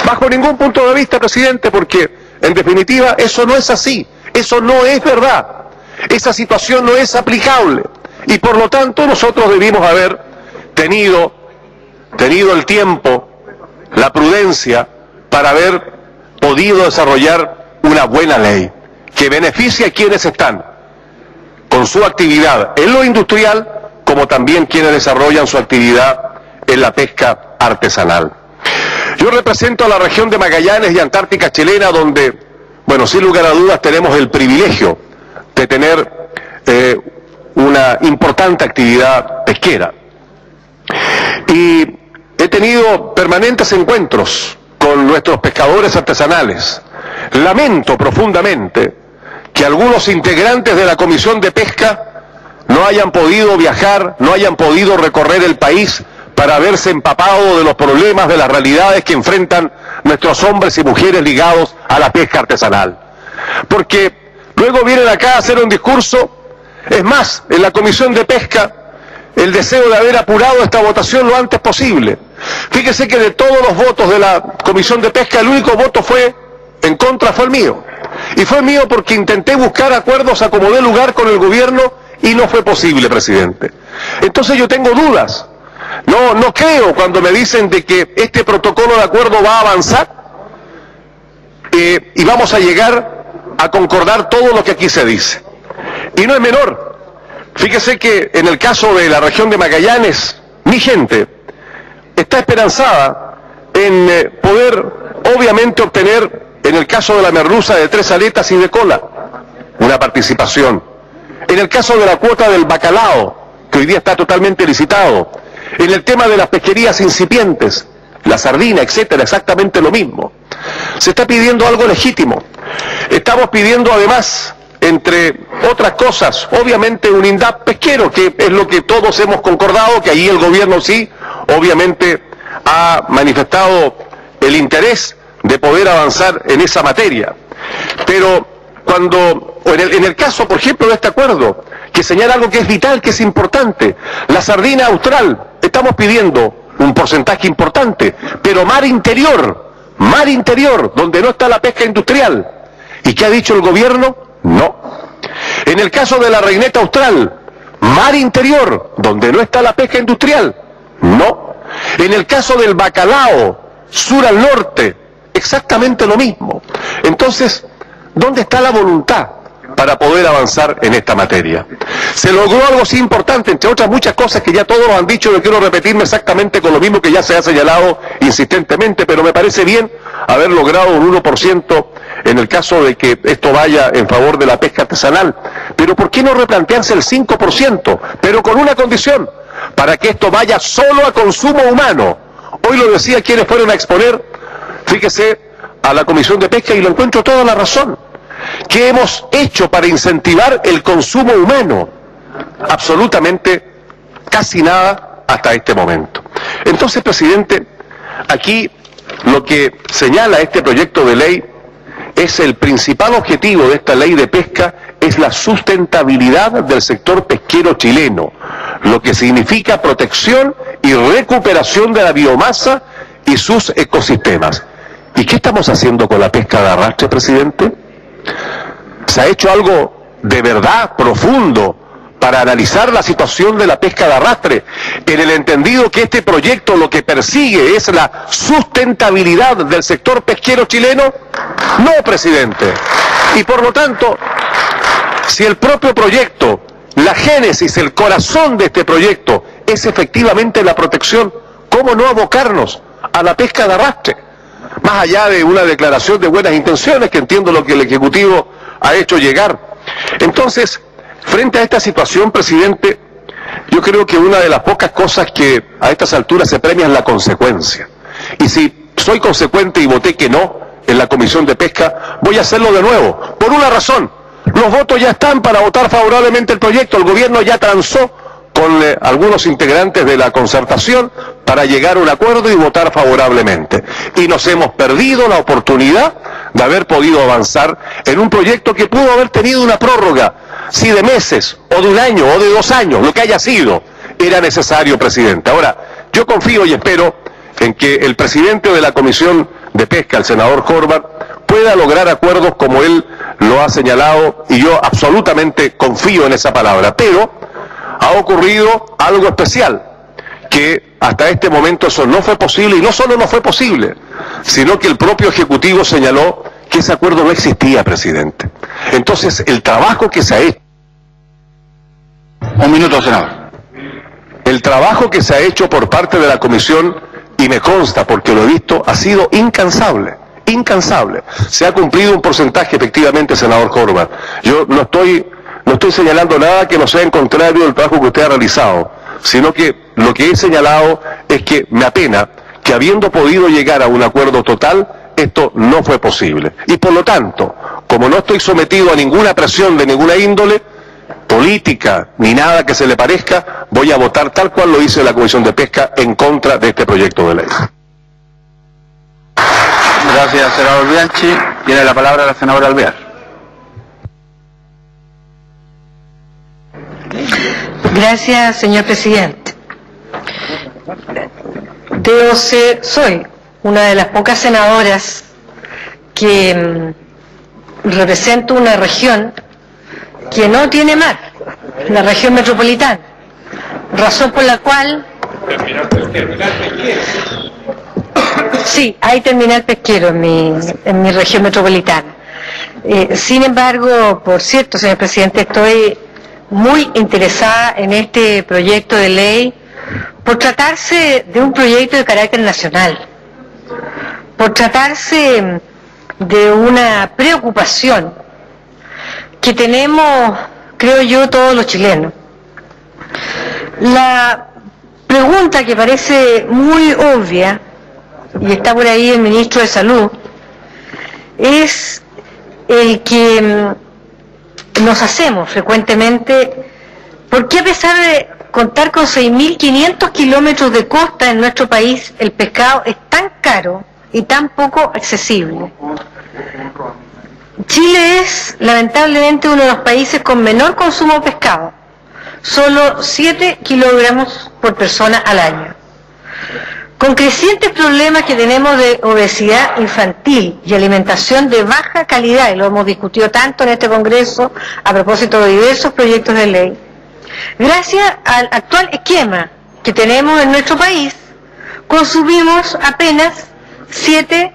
Bajo ningún punto de vista, presidente, porque, en definitiva, eso no es así. Eso no es verdad. Esa situación no es aplicable. Y por lo tanto, nosotros debimos haber tenido el tiempo, la prudencia, para haber podido desarrollar una buena ley que beneficie a quienes están con su actividad en lo industrial, como también quienes desarrollan su actividad en la pesca artesanal. Yo represento a la región de Magallanes y Antártica chilena, donde, bueno, sin lugar a dudas tenemos el privilegio de tener una importante actividad pesquera. Y he tenido permanentes encuentros con nuestros pescadores artesanales. Lamento profundamente que algunos integrantes de la Comisión de Pesca no hayan podido viajar, no hayan podido recorrer el país para haberse empapado de los problemas, de las realidades que enfrentan nuestros hombres y mujeres ligados a la pesca artesanal. Porque luego vienen acá a hacer un discurso. Es más, en la Comisión de Pesca, el deseo de haber apurado esta votación lo antes posible. Fíjese que de todos los votos de la Comisión de Pesca, el único voto en contra fue el mío. Y fue mío porque intenté buscar acuerdos a como dé lugar con el gobierno y no fue posible, presidente. Entonces yo tengo dudas. No creo cuando me dicen de que este protocolo de acuerdo va a avanzar y vamos a llegar a concordar todo lo que aquí se dice. Y no es menor. Fíjese que en el caso de la región de Magallanes, mi gente está esperanzada en poder, obviamente, obtener, en el caso de la merluza de 3 aletas y de cola, una participación. En el caso de la cuota del bacalao, que hoy día está totalmente licitado. En el tema de las pesquerías incipientes, la sardina, etcétera, exactamente lo mismo. Se está pidiendo algo legítimo. Estamos pidiendo además, entre otras cosas, obviamente un INDAP pesquero, que es lo que todos hemos concordado, que allí el gobierno sí, obviamente, ha manifestado el interés de poder avanzar en esa materia. Pero en el caso, por ejemplo, de este acuerdo, que señala algo que es vital, que es importante, la sardina austral, estamos pidiendo un porcentaje importante, pero mar interior, donde no está la pesca industrial. ¿Y qué ha dicho el gobierno? No. En el caso de la reineta austral, mar interior, donde no está la pesca industrial. No. En el caso del bacalao, sur al norte, exactamente lo mismo. Entonces, ¿dónde está la voluntad para poder avanzar en esta materia? Se logró algo así importante, entre otras muchas cosas que ya todos lo han dicho, no quiero repetirme exactamente con lo mismo que ya se ha señalado insistentemente, pero me parece bien haber logrado un 1% en el caso de que esto vaya en favor de la pesca artesanal. Pero ¿por qué no replantearse el 5%? Pero con una condición, para que esto vaya solo a consumo humano. Hoy lo decía quienes fueron a exponer, fíjese, a la Comisión de Pesca, y lo encuentro toda la razón. ¿Qué hemos hecho para incentivar el consumo humano? absolutamente casi nada hasta este momento. Entonces, presidente, aquí lo que señala este proyecto de ley es el principal objetivo de esta ley de pesca, es la sustentabilidad del sector pesquero chileno, lo que significa protección y recuperación de la biomasa y sus ecosistemas. ¿Y qué estamos haciendo con la pesca de arrastre, presidente? ¿Se ha hecho algo de verdad profundo para analizar la situación de la pesca de arrastre, en el entendido que este proyecto lo que persigue es la sustentabilidad del sector pesquero chileno? No, presidente. Y por lo tanto, si el propio proyecto, la génesis, el corazón de este proyecto es efectivamente la protección, ¿cómo no abocarnos a la pesca de arrastre? Más allá de una declaración de buenas intenciones, que entiendo lo que el Ejecutivo ha hecho llegar. Entonces, frente a esta situación, presidente, yo creo que una de las pocas cosas que a estas alturas se premia es la consecuencia. Y si soy consecuente y voté que no en la Comisión de Pesca, voy a hacerlo de nuevo, por una razón. Los votos ya están para votar favorablemente el proyecto, el gobierno ya transó con algunos integrantes de la concertación para llegar a un acuerdo y votar favorablemente. Y nos hemos perdido la oportunidad de haber podido avanzar en un proyecto que pudo haber tenido una prórroga, si de meses, o de un año, o de 2 años, lo que haya sido, era necesario, presidente. Ahora, yo confío y espero en que el presidente de la Comisión de Pesca, el senador Horvath, pueda lograr acuerdos como él lo ha señalado, y yo absolutamente confío en esa palabra. Pero ha ocurrido algo especial, que hasta este momento eso no fue posible, y no solo no fue posible, sino que el propio Ejecutivo señaló que ese acuerdo no existía, presidente. Entonces, el trabajo que se ha hecho... Un minuto, senador. El trabajo que se ha hecho por parte de la Comisión, y me consta porque lo he visto, ha sido incansable. Incansable. Se ha cumplido un porcentaje, efectivamente, senador Horvath. Yo no estoy señalando nada que no sea en contrario del trabajo que usted ha realizado, sino que lo que he señalado es que me apena que, habiendo podido llegar a un acuerdo total, esto no fue posible. Y por lo tanto, como no estoy sometido a ninguna presión de ninguna índole política, ni nada que se le parezca, voy a votar tal cual lo hice en la Comisión de Pesca en contra de este proyecto de ley. Gracias, senador Bianchi. Tiene la palabra la senadora Alvear. Gracias, señor presidente. Soy una de las pocas senadoras que represento una región que no tiene mar, la región metropolitana, razón por la cual... Sí, hay terminal pesquero en mi región metropolitana. Sin embargo, por cierto, señor presidente, estoy muy interesada en este proyecto de ley por tratarse de un proyecto de carácter nacional, por tratarse de una preocupación que tenemos, creo yo, todos los chilenos. La pregunta que parece muy obvia, y está por ahí el ministro de Salud, es el que nos hacemos frecuentemente: ¿por qué, a pesar de contar con 6.500 kilómetros de costa en nuestro país, el pescado es tan caro y tan poco accesible? Chile es lamentablemente uno de los países con menor consumo de pescado, solo 7 kilogramos por persona al año. Con crecientes problemas que tenemos de obesidad infantil y alimentación de baja calidad, y lo hemos discutido tanto en este Congreso a propósito de diversos proyectos de ley, gracias al actual esquema que tenemos en nuestro país, consumimos apenas 7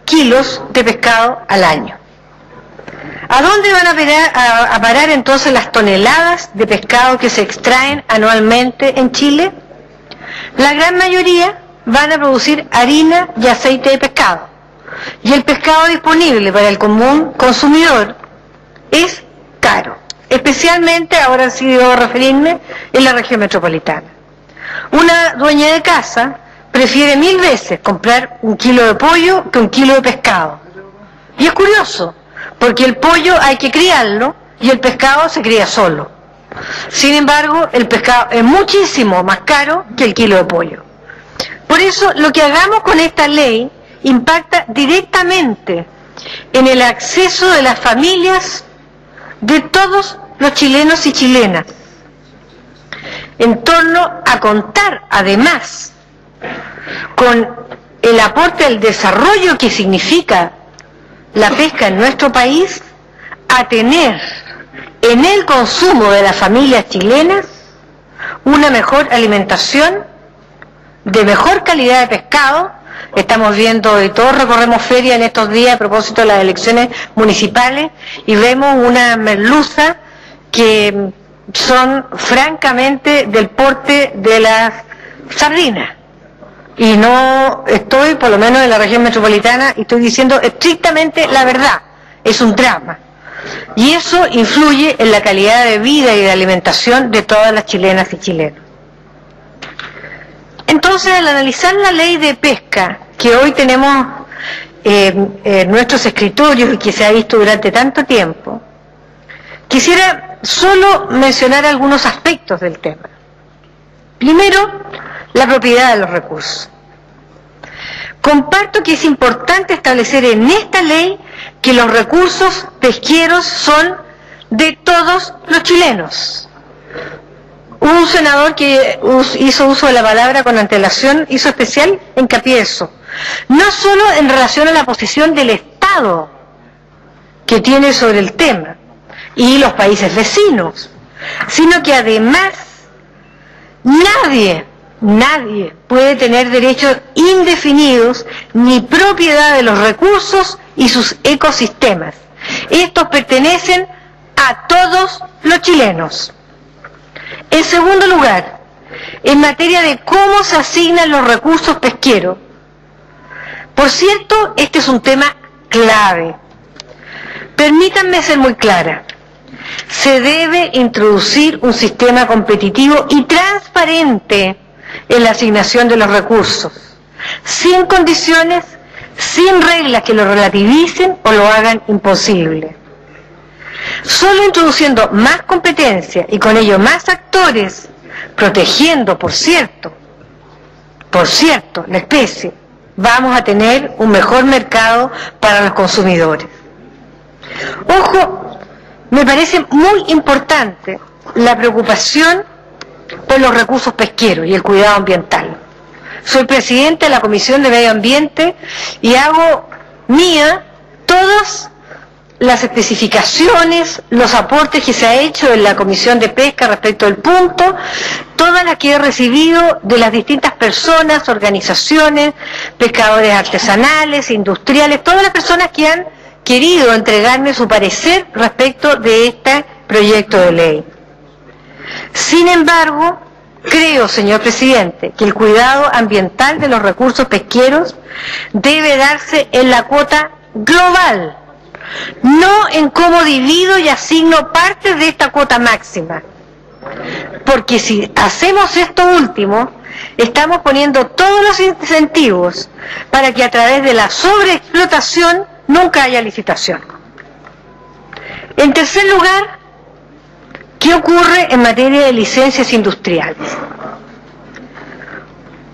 kilos de pescado al año. ¿A dónde van a parar entonces las toneladas de pescado que se extraen anualmente en Chile? La gran mayoría van a producir harina y aceite de pescado. Y el pescado disponible para el común consumidor es caro, especialmente, ahora sí debo referirme, en la región metropolitana. Una dueña de casa prefiere 1000 veces comprar 1 kilo de pollo que 1 kilo de pescado. Y es curioso, porque el pollo hay que criarlo y el pescado se cría solo. Sin embargo, el pescado es muchísimo más caro que el kilo de pollo. Por eso, lo que hagamos con esta ley impacta directamente en el acceso de las familias de todos los chilenos y chilenas, en torno a contar, además, con el aporte al desarrollo que significa la pesca en nuestro país, a tener en el consumo de las familias chilenas una mejor alimentación, de mejor calidad de pescado. Estamos viendo, y todos recorremos feria en estos días a propósito de las elecciones municipales, y vemos una merluza que son francamente del porte de las sardinas. Y no estoy, por lo menos en la región metropolitana, y estoy diciendo estrictamente la verdad, es un drama. Y eso influye en la calidad de vida y de alimentación de todas las chilenas y chilenos. Entonces, al analizar la ley de pesca que hoy tenemos en nuestros escritorios y que se ha visto durante tanto tiempo, quisiera solo mencionar algunos aspectos del tema. Primero, la propiedad de los recursos. Comparto que es importante establecer en esta ley que los recursos pesqueros son de todos los chilenos. Un senador que hizo uso de la palabra con antelación hizo especial hincapié eso. No solo en relación a la posición del Estado que tiene sobre el tema y los países vecinos, sino que además nadie puede tener derechos indefinidos ni propiedad de los recursos y sus ecosistemas. Estos pertenecen a todos los chilenos. En segundo lugar, en materia de cómo se asignan los recursos pesqueros, por cierto, este es un tema clave. Permítanme ser muy clara. Se debe introducir un sistema competitivo y transparente en la asignación de los recursos, sin condiciones, sin reglas que lo relativicen o lo hagan imposible. Solo introduciendo más competencia y con ello más actores, protegiendo, por cierto, la especie, vamos a tener un mejor mercado para los consumidores. Ojo, me parece muy importante la preocupación por los recursos pesqueros y el cuidado ambiental. Soy presidente de la Comisión de Medio Ambiente y hago mía todas las especificaciones, los aportes que se ha hecho en la Comisión de Pesca respecto al punto, todas las que he recibido de las distintas personas, organizaciones, pescadores artesanales, industriales, todas las personas que han querido entregarme su parecer respecto de este proyecto de ley. Sin embargo, creo, señor presidente, que el cuidado ambiental de los recursos pesqueros debe darse en la cuota global, no en cómo divido y asigno partes de esta cuota máxima. Porque si hacemos esto último, estamos poniendo todos los incentivos para que a través de la sobreexplotación nunca haya licitación. En tercer lugar, ¿qué ocurre en materia de licencias industriales?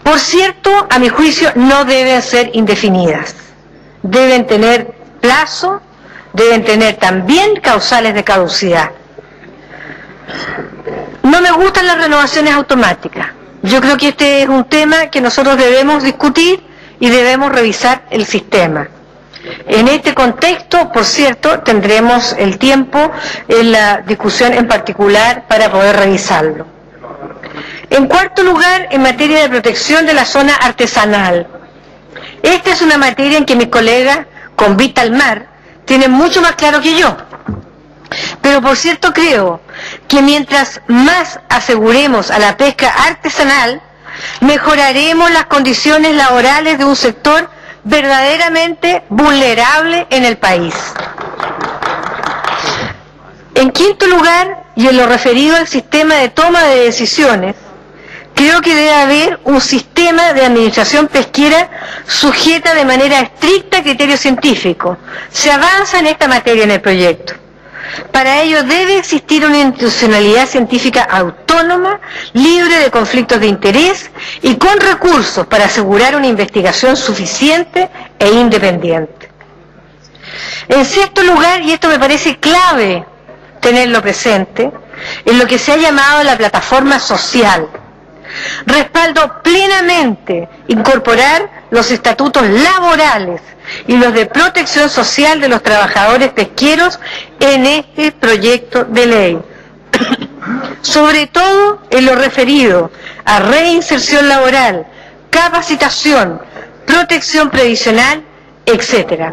Por cierto, a mi juicio, no deben ser indefinidas. Deben tener plazo, deben tener también causales de caducidad. No me gustan las renovaciones automáticas. Yo creo que este es un tema que nosotros debemos discutir y debemos revisar el sistema. En este contexto, por cierto, tendremos el tiempo en la discusión en particular para poder revisarlo. En cuarto lugar, en materia de protección de la zona artesanal. Esta es una materia en que mis colegas con vista al mar tienen mucho más claro que yo. Pero por cierto creo que mientras más aseguremos a la pesca artesanal, mejoraremos las condiciones laborales de un sector verdaderamente vulnerable en el país. En quinto lugar, y en lo referido al sistema de toma de decisiones, creo que debe haber un sistema de administración pesquera sujeta de manera estricta a criterios científicos. Se avanza en esta materia en el proyecto. Para ello debe existir una institucionalidad científica autónoma, libre de conflictos de interés y con recursos para asegurar una investigación suficiente e independiente. En sexto lugar, y esto me parece clave tenerlo presente, en lo que se ha llamado la plataforma social. Respaldo plenamente incorporar los estatutos laborales y los de protección social de los trabajadores pesqueros en este proyecto de ley, sobre todo en lo referido a reinserción laboral, capacitación, protección previsional, etc.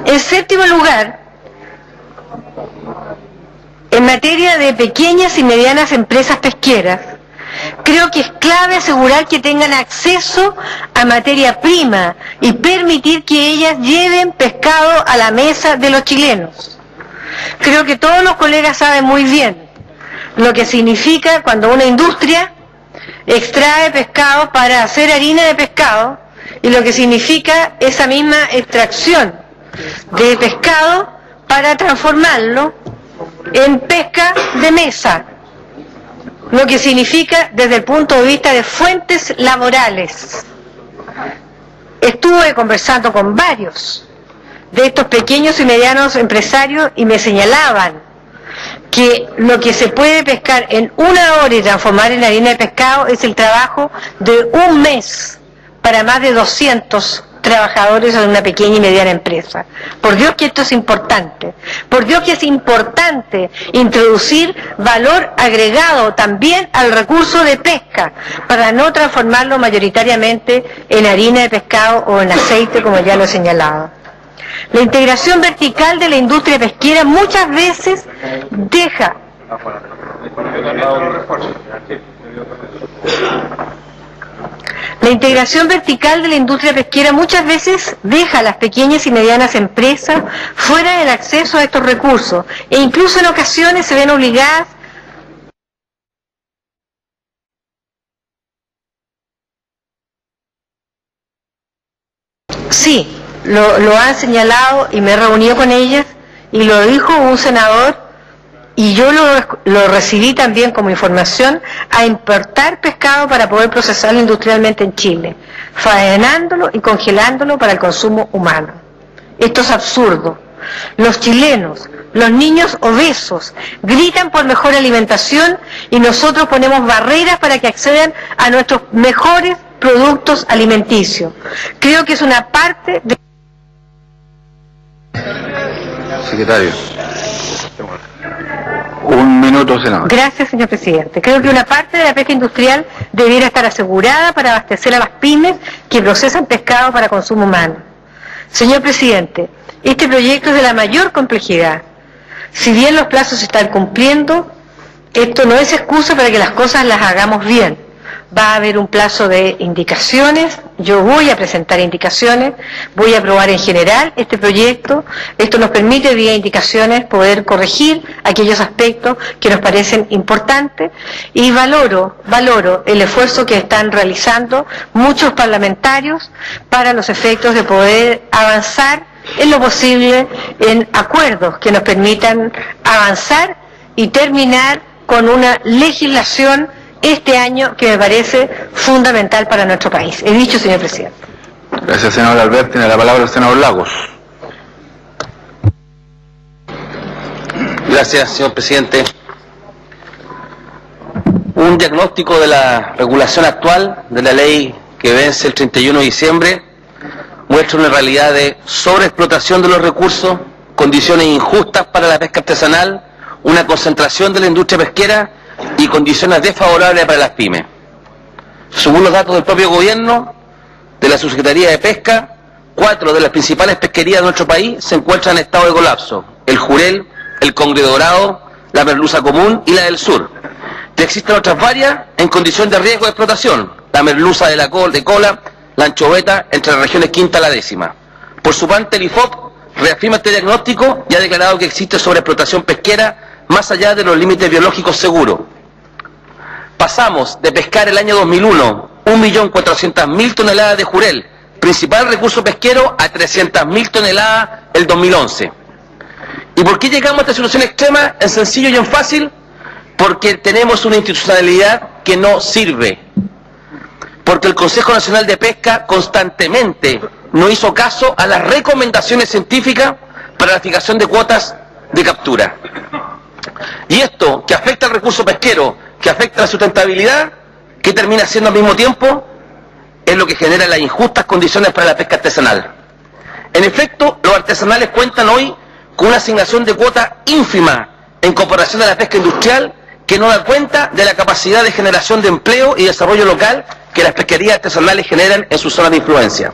En séptimo lugar, en materia de pequeñas y medianas empresas pesqueras, creo que es clave asegurar que tengan acceso a materia prima y permitir que ellas lleven pescado a la mesa de los chilenos. Creo que todos los colegas saben muy bien lo que significa cuando una industria extrae pescado para hacer harina de pescado y lo que significa esa misma extracción de pescado para transformarlo en pesca de mesa. Lo que significa desde el punto de vista de fuentes laborales. Estuve conversando con varios de estos pequeños y medianos empresarios y me señalaban que lo que se puede pescar en una hora y transformar en harina de pescado es el trabajo de un mes para más de 200 trabajadores de una pequeña y mediana empresa. Por Dios que esto es importante. Por Dios que es importante introducir valor agregado también al recurso de pesca para no transformarlo mayoritariamente en harina de pescado o en aceite, como ya lo he señalado. La integración vertical de la industria pesquera muchas veces deja a las pequeñas y medianas empresas fuera del acceso a estos recursos e incluso en ocasiones se ven obligadas sí, lo han señalado y me he reunido con ellas y lo dijo un senador y yo lo recibí también como información, a importar pescado para poder procesarlo industrialmente en Chile, faenándolo y congelándolo para el consumo humano. Esto es absurdo. Los chilenos, los niños obesos, gritan por mejor alimentación y nosotros ponemos barreras para que accedan a nuestros mejores productos alimenticios. Creo que es una parte de... Secretario. Un minuto, senador. Gracias, señor presidente. Creo que una parte de la pesca industrial debiera estar asegurada para abastecer a las pymes que procesan pescado para consumo humano. Señor presidente, este proyecto es de la mayor complejidad. Si bien los plazos se están cumpliendo, esto no es excusa para que las cosas las hagamos bien. Va a haber un plazo de indicaciones, yo voy a presentar indicaciones, voy a aprobar en general este proyecto. Esto nos permite vía indicaciones poder corregir aquellos aspectos que nos parecen importantes y valoro el esfuerzo que están realizando muchos parlamentarios para los efectos de poder avanzar en lo posible en acuerdos que nos permitan avanzar y terminar con una legislación este año que me parece fundamental para nuestro país. He dicho, señor presidente. Gracias, senador Albert. Tiene la palabra el senador Lagos. Gracias, señor presidente. Un diagnóstico de la regulación actual de la ley que vence el 31 de diciembre muestra una realidad de sobreexplotación de los recursos, condiciones injustas para la pesca artesanal, una concentración de la industria pesquera y condiciones desfavorables para las pymes. Según los datos del propio gobierno, de la Subsecretaría de Pesca, 4 de las principales pesquerías de nuestro país se encuentran en estado de colapso: el Jurel, el Congre Dorado, la Merluza Común y la del Sur. Y existen otras varias en condición de riesgo de explotación: la merluza de cola, la anchoveta, entre las regiones quinta a la décima. Por su parte, el IFOP reafirma este diagnóstico y ha declarado que existe sobreexplotación pesquera más allá de los límites biológicos seguros. Pasamos de pescar el año 2001 1.400.000 toneladas de jurel, principal recurso pesquero, a 300.000 toneladas el 2011. ¿Y por qué llegamos a esta situación extrema? En sencillo y en fácil, porque tenemos una institucionalidad que no sirve. Porque el Consejo Nacional de Pesca constantemente no hizo caso a las recomendaciones científicas para la fijación de cuotas de captura. Y esto, que afecta al recurso pesquero, que afecta a la sustentabilidad, que termina siendo al mismo tiempo, es lo que genera las injustas condiciones para la pesca artesanal. En efecto, los artesanales cuentan hoy con una asignación de cuota ínfima en comparación a la pesca industrial, que no da cuenta de la capacidad de generación de empleo y desarrollo local que las pesquerías artesanales generan en sus zonas de influencia.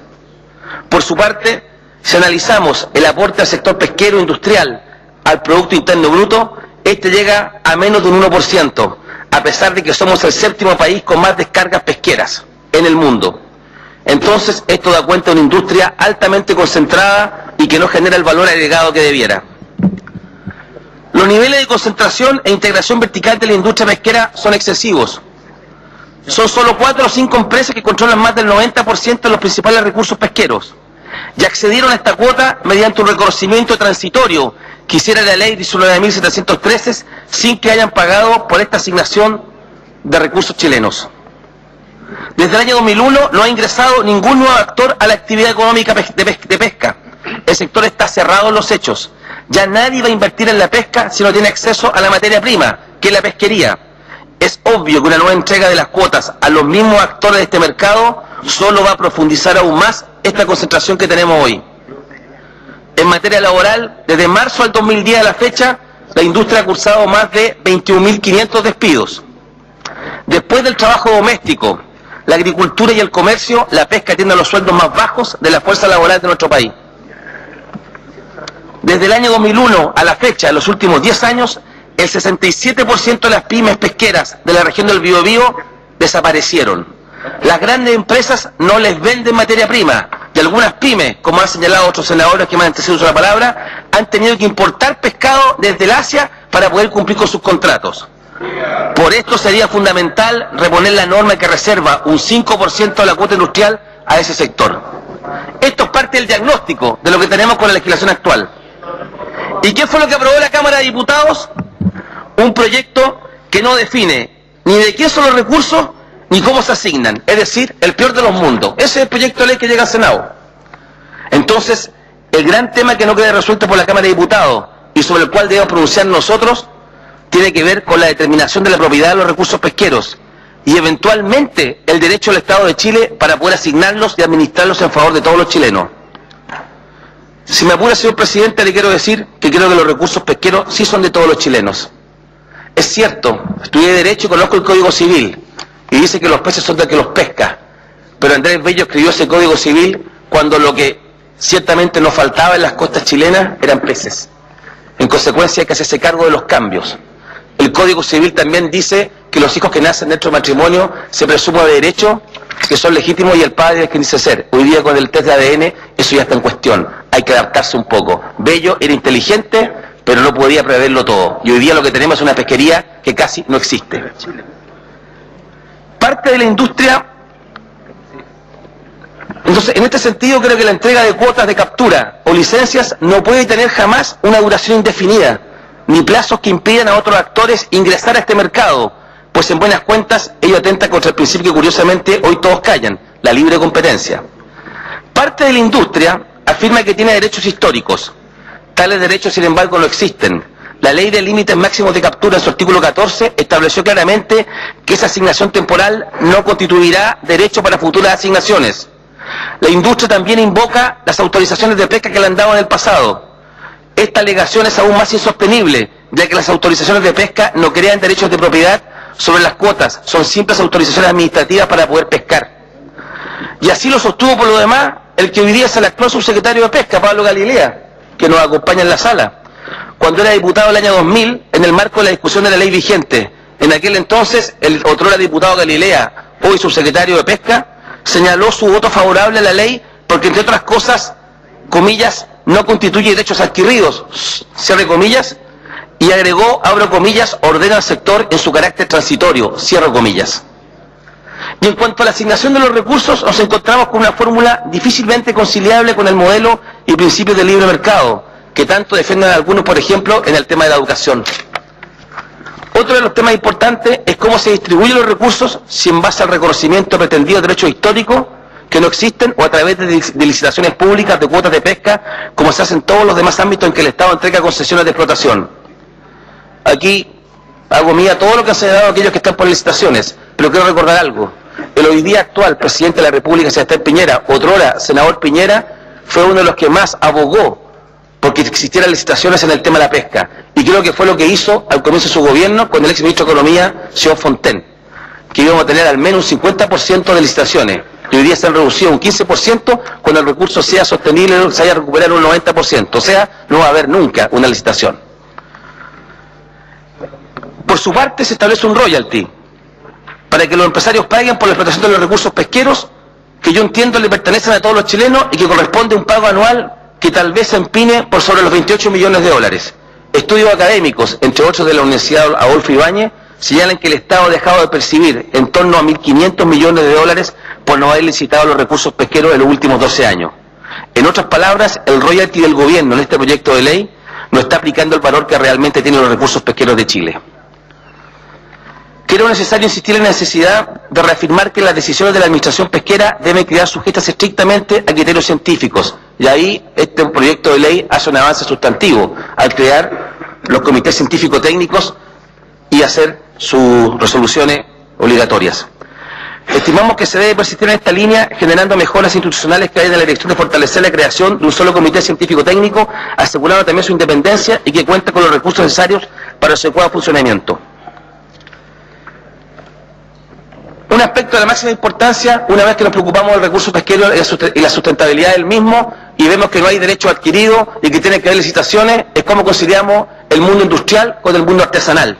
Por su parte, si analizamos el aporte al sector pesquero industrial al Producto Interno Bruto, este llega a menos de un 1%, a pesar de que somos el 7º país con más descargas pesqueras en el mundo. Entonces, esto da cuenta de una industria altamente concentrada y que no genera el valor agregado que debiera. Los niveles de concentración e integración vertical de la industria pesquera son excesivos. Son solo 4 o 5 empresas que controlan más del 90% de los principales recursos pesqueros. Y accedieron a esta cuota mediante un reconocimiento transitorio que hiciera la ley 19.713 sin que hayan pagado por esta asignación de recursos chilenos. Desde el año 2001 no ha ingresado ningún nuevo actor a la actividad económica de pesca. El sector está cerrado en los hechos. Ya nadie va a invertir en la pesca si no tiene acceso a la materia prima, que es la pesquería. Es obvio que una nueva entrega de las cuotas a los mismos actores de este mercado solo va a profundizar aún más esta concentración que tenemos hoy. En materia laboral, desde marzo al 2010 a la fecha, la industria ha cursado más de 21.500 despidos. Después del trabajo doméstico, la agricultura y el comercio, la pesca tiene los sueldos más bajos de la fuerza laboral de nuestro país. Desde el año 2001 a la fecha, en los últimos 10 años, el 67% de las pymes pesqueras de la región del Biobío desaparecieron. Las grandes empresas no les venden materia prima y algunas pymes, como han señalado otros senadores que me han antecedido la palabra, han tenido que importar pescado desde el Asia para poder cumplir con sus contratos. Por esto sería fundamental reponer la norma que reserva un 5% de la cuota industrial a ese sector. Esto es parte del diagnóstico de lo que tenemos con la legislación actual. ¿Y qué fue lo que aprobó la Cámara de Diputados? Un proyecto que no define ni de qué son los recursos ni cómo se asignan, es decir, el peor de los mundos. Ese es el proyecto de ley que llega al Senado. Entonces, el gran tema que no queda resuelto por la Cámara de Diputados y sobre el cual debemos pronunciar nosotros tiene que ver con la determinación de la propiedad de los recursos pesqueros y eventualmente el derecho del Estado de Chile para poder asignarlos y administrarlos en favor de todos los chilenos. Si me apura, señor presidente, le quiero decir que creo que los recursos pesqueros sí son de todos los chilenos. Es cierto, estudié Derecho y conozco el Código Civil, y dice que los peces son del que los pesca, pero Andrés Bello escribió ese Código Civil cuando lo que ciertamente nos faltaba en las costas chilenas eran peces. En consecuencia hay que hacerse cargo de los cambios. El Código Civil también dice que los hijos que nacen dentro del matrimonio se presume de derecho, que son legítimos y el padre es quien dice ser. Hoy día con el test de ADN eso ya está en cuestión. Hay que adaptarse un poco. Bello era inteligente, pero no podía preverlo todo. Y hoy día lo que tenemos es una pesquería que casi no existe. Parte de la industria. Entonces, en este sentido, creo que la entrega de cuotas de captura o licencias no puede tener jamás una duración indefinida, ni plazos que impidan a otros actores ingresar a este mercado, pues en buenas cuentas ello atenta contra el principio que curiosamente hoy todos callan, la libre competencia. Parte de la industria afirma que tiene derechos históricos. Tales derechos, sin embargo, no existen. La ley de límites máximos de captura en su artículo 14 estableció claramente que esa asignación temporal no constituirá derecho para futuras asignaciones. La industria también invoca las autorizaciones de pesca que le han dado en el pasado. Esta alegación es aún más insostenible, ya que las autorizaciones de pesca no crean derechos de propiedad sobre las cuotas, son simples autorizaciones administrativas para poder pescar. Y así lo sostuvo por lo demás el que hoy día es el actual subsecretario de Pesca, Pablo Galilea, que nos acompaña en la sala. Cuando era diputado el año 2000, en el marco de la discusión de la ley vigente, en aquel entonces, el otrora diputado Galilea, hoy subsecretario de Pesca, señaló su voto favorable a la ley porque, entre otras cosas, comillas, no constituye derechos adquiridos, cierre comillas, y agregó, abro comillas, ordena al sector en su carácter transitorio, cierro comillas. Y en cuanto a la asignación de los recursos, nos encontramos con una fórmula difícilmente conciliable con el modelo y principios del libre mercado, que que tanto defienden algunos, por ejemplo, en el tema de la educación. Otro de los temas importantes es cómo se distribuyen los recursos, si en base al reconocimiento pretendido de derechos históricos que no existen o a través de licitaciones públicas de cuotas de pesca, como se hace en todos los demás ámbitos en que el Estado entrega concesiones de explotación. Aquí hago mía todo lo que han señalado aquellos que están por licitaciones, pero quiero recordar algo. El hoy día actual presidente de la República, Sebastián Piñera, otrora senador Piñera, fue uno de los que más abogó porque existieran licitaciones en el tema de la pesca. Y creo que fue lo que hizo al comienzo de su gobierno con el ex ministro de Economía, señor Fontaine, que íbamos a tener al menos un 50% de licitaciones. Y hoy día se han reducido un 15% cuando el recurso sea sostenible, se haya recuperado un 90%. O sea, no va a haber nunca una licitación. Por su parte, se establece un royalty para que los empresarios paguen por la explotación de los recursos pesqueros, que yo entiendo le pertenecen a todos los chilenos y que corresponde a un pago anual que tal vez se empine por sobre los 28 millones de dólares. Estudios académicos, entre otros de la Universidad Adolfo Ibáñez, señalan que el Estado ha dejado de percibir en torno a 1.500 millones de dólares por no haber licitado los recursos pesqueros en los últimos 12 años. En otras palabras, el royalty del gobierno en este proyecto de ley no está aplicando el valor que realmente tienen los recursos pesqueros de Chile. Creo necesario insistir en la necesidad de reafirmar que las decisiones de la administración pesquera deben quedar sujetas estrictamente a criterios científicos. Y ahí este proyecto de ley hace un avance sustantivo al crear los comités científico-técnicos y hacer sus resoluciones obligatorias. Estimamos que se debe persistir en esta línea, generando mejoras institucionales que vayan en la dirección de fortalecer la creación de un solo comité científico-técnico, asegurando también su independencia y que cuente con los recursos necesarios para su adecuado funcionamiento. Un aspecto de la máxima importancia, una vez que nos preocupamos del recurso pesquero y la sustentabilidad del mismo, y vemos que no hay derecho adquirido y que tiene que haber licitaciones, es cómo conciliamos el mundo industrial con el mundo artesanal,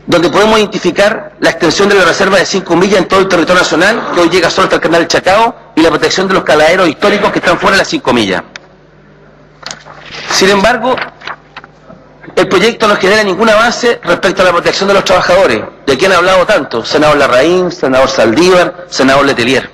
donde podemos identificar la extensión de la reserva de 5 millas en todo el territorio nacional, que hoy llega solo hasta el canal del Chacao, y la protección de los caladeros históricos que están fuera de las 5 millas. Sin embargo, el proyecto no genera ningún avance respecto a la protección de los trabajadores, de quien han hablado tanto, senador Larraín, senador Saldívar, senador Letelier.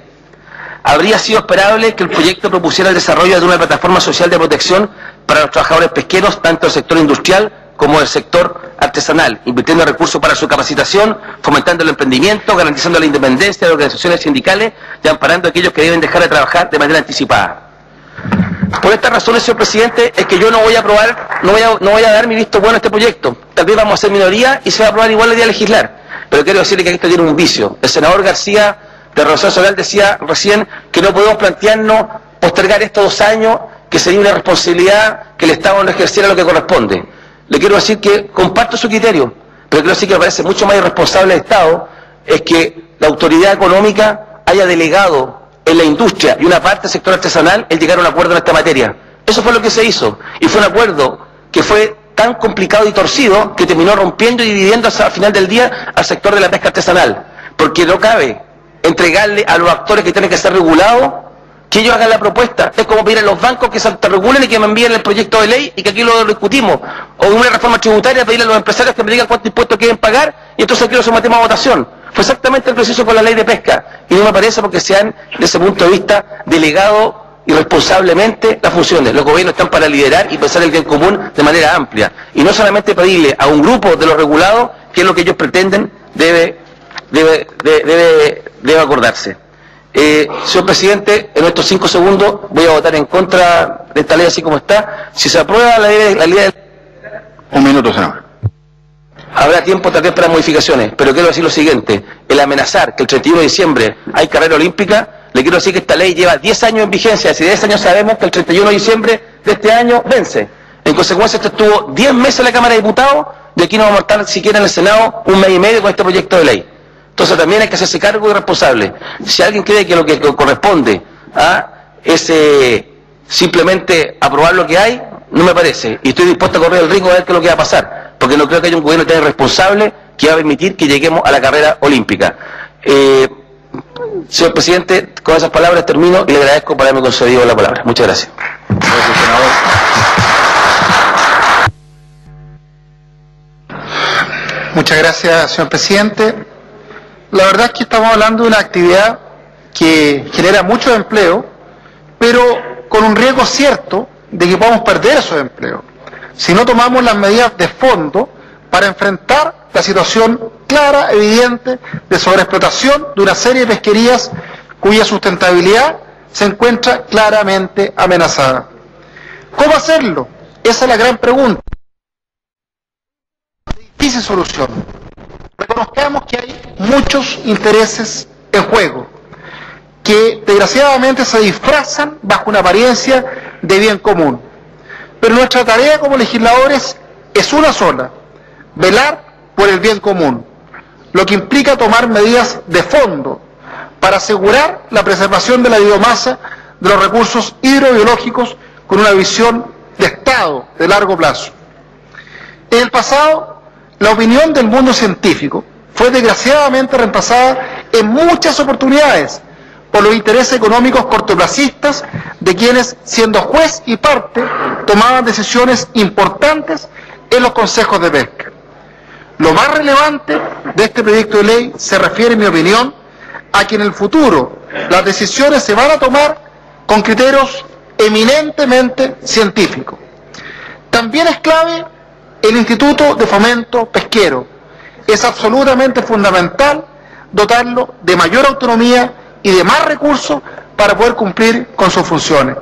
Habría sido esperable que el proyecto propusiera el desarrollo de una plataforma social de protección para los trabajadores pesqueros, tanto del sector industrial como del sector artesanal, invirtiendo recursos para su capacitación, fomentando el emprendimiento, garantizando la independencia de organizaciones sindicales y amparando a aquellos que deben dejar de trabajar de manera anticipada. Por estas razones, señor presidente, es que yo no voy a aprobar, no voy a dar mi visto bueno a este proyecto. Tal vez vamos a ser minoría y se va a aprobar igual el día de legislar. Pero quiero decirle que esto tiene un vicio. El senador García de Renovación Nacional decía recién que no podemos plantearnos postergar estos 2 años, que sería una responsabilidad que el Estado no ejerciera lo que corresponde. Le quiero decir que comparto su criterio, pero quiero decir que me parece mucho más irresponsable del Estado es que la autoridad económica haya delegado en la industria y una parte del sector artesanal el llegar a un acuerdo en esta materia. Eso fue lo que se hizo, y fue un acuerdo que fue tan complicado y torcido que terminó rompiendo y dividiendo al final del día al sector de la pesca artesanal, porque no cabe entregarle a los actores que tienen que ser regulados que ellos hagan la propuesta. Es como pedir a los bancos que se autorregulen y que me envíen el proyecto de ley y que aquí lo discutimos, o una reforma tributaria, pedirle a los empresarios que me digan cuántos impuestos quieren pagar y entonces aquí lo sometemos a votación. Fue exactamente el proceso con la ley de pesca, y no me parece porque se han, desde ese punto de vista, delegado irresponsablemente las funciones. Los gobiernos están para liderar y pensar el bien común de manera amplia, y no solamente pedirle a un grupo de los regulados que es lo que ellos pretenden, debe acordarse. Señor presidente, en estos 5 segundos voy a votar en contra de esta ley así como está. Si se aprueba la ley de... Un minuto, senador. Habrá tiempo tal vez para modificaciones, pero quiero decir lo siguiente: el amenazar que el 31 de diciembre hay carrera olímpica, le quiero decir que esta ley lleva 10 años en vigencia. Hace 10 años sabemos que el 31 de diciembre de este año vence. En consecuencia, esto estuvo 10 meses en la Cámara de Diputados, y aquí no vamos a estar siquiera en el Senado 1 mes y medio con este proyecto de ley. Entonces también hay que hacerse cargo y responsable. Si alguien cree que lo que corresponde es simplemente aprobar lo que hay, no me parece. Y estoy dispuesto a correr el riesgo de ver qué es lo que va a pasar, porque no creo que haya un gobierno tan responsable que va a permitir que lleguemos a la carrera olímpica. Señor presidente, con esas palabras termino y le agradezco por haberme concedido la palabra. Muchas gracias. Gracias, senador. Muchas gracias, señor presidente. La verdad es que estamos hablando de una actividad que genera mucho empleo, pero con un riesgo cierto de que podamos perder esos empleos si no tomamos las medidas de fondo para enfrentar la situación clara, evidente, de sobreexplotación de una serie de pesquerías cuya sustentabilidad se encuentra claramente amenazada. ¿Cómo hacerlo? Esa es la gran pregunta. Difícil solución. Reconozcamos que hay muchos intereses en juego, que desgraciadamente se disfrazan bajo una apariencia de bien común. Pero nuestra tarea como legisladores es una sola: velar por el bien común, lo que implica tomar medidas de fondo para asegurar la preservación de la biomasa, de los recursos hidrobiológicos, con una visión de Estado de largo plazo. En el pasado, la opinión del mundo científico fue desgraciadamente reemplazada en muchas oportunidades por los intereses económicos cortoplacistas de quienes, siendo juez y parte, tomaban decisiones importantes en los consejos de pesca. Lo más relevante de este proyecto de ley se refiere, en mi opinión, a que en el futuro las decisiones se van a tomar con criterios eminentemente científicos. También es clave el Instituto de Fomento Pesquero. Es absolutamente fundamental dotarlo de mayor autonomía y de más recursos para poder cumplir con sus funciones.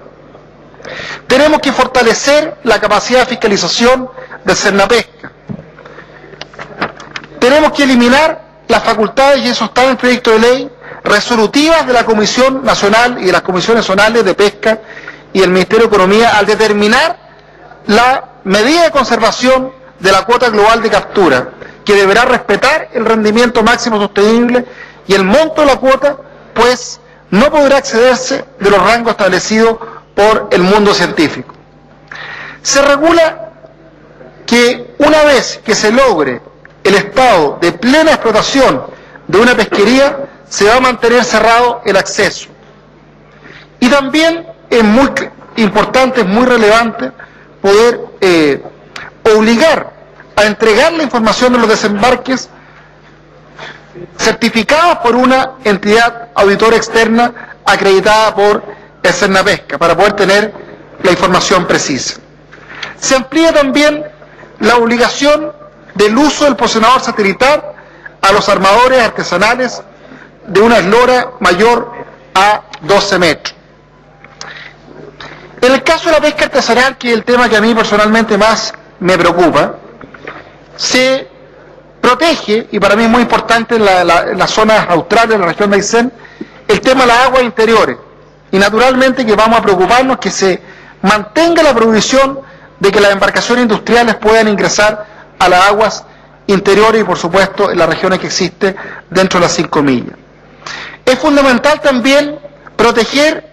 Tenemos que fortalecer la capacidad de fiscalización del Sernapesca. Tenemos que eliminar las facultades, y eso está en el proyecto de ley, resolutivas de la Comisión Nacional y de las Comisiones Zonales de Pesca y el Ministerio de Economía al determinar la medida de conservación de la cuota global de captura, que deberá respetar el rendimiento máximo sostenible, y el monto de la cuota, pues, no podrá excederse de los rangos establecidos por el mundo científico. Se regula que una vez que se logre el estado de plena explotación de una pesquería, se va a mantener cerrado el acceso. Y también es muy importante, es muy relevante poder obligar a entregar la información de los desembarques certificados por una entidad auditora externa acreditada por el Sernapesca, para poder tener la información precisa. Se amplía también la obligación del uso del posicionador satelital a los armadores artesanales de una eslora mayor a 12 metros. En el caso de la pesca artesanal, que es el tema que a mí personalmente más me preocupa, se protege, y para mí es muy importante en las zonas australes, en la región de Aysén, el tema de las aguas interiores. Y naturalmente que vamos a preocuparnos que se mantenga la prohibición de que las embarcaciones industriales puedan ingresar a las aguas interiores y, por supuesto, en las regiones que existen dentro de las 5 millas. Es fundamental también proteger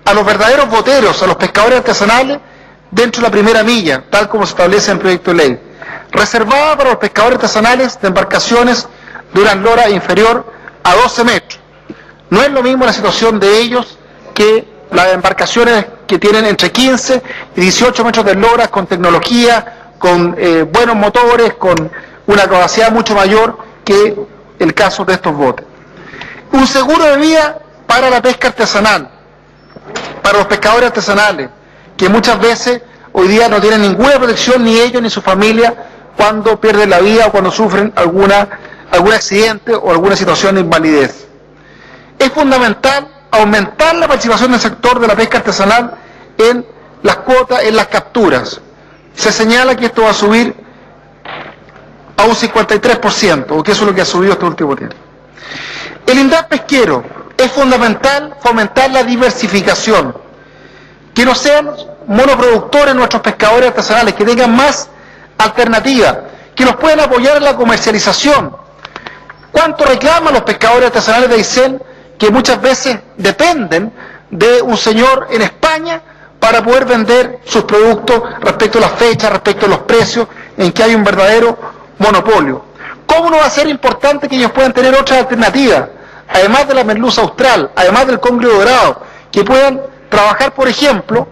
a los verdaderos boteros, a los pescadores artesanales, dentro de la primera milla, tal como se establece en el proyecto de ley, reservada para los pescadores artesanales de embarcaciones de una eslora inferior a 12 metros. No es lo mismo la situación de ellos que las embarcaciones que tienen entre 15 y 18 metros de eslora, con tecnología, con buenos motores, con una capacidad mucho mayor que el caso de estos botes. Un seguro de vida para la pesca artesanal, para los pescadores artesanales, que muchas veces hoy día no tienen ninguna protección, ni ellos ni su familia, cuando pierden la vida o cuando sufren algún accidente o alguna situación de invalidez. Es fundamental aumentar la participación del sector de la pesca artesanal en las cuotas, en las capturas. Se señala que esto va a subir a un 53%, o que eso es lo que ha subido este último tiempo. El INDAP pesquero, es fundamental fomentar la diversificación, que no sean monoproductores nuestros pescadores artesanales, que tengan más alternativas, que nos puedan apoyar en la comercialización. ¿Cuánto reclaman los pescadores artesanales de Aysén, que muchas veces dependen de un señor en España para poder vender sus productos respecto a las fechas, respecto a los precios, en que hay un verdadero monopolio? ¿Cómo no va a ser importante que ellos puedan tener otras alternativas, además de la merluza austral, además del congrio dorado, que puedan trabajar, por ejemplo,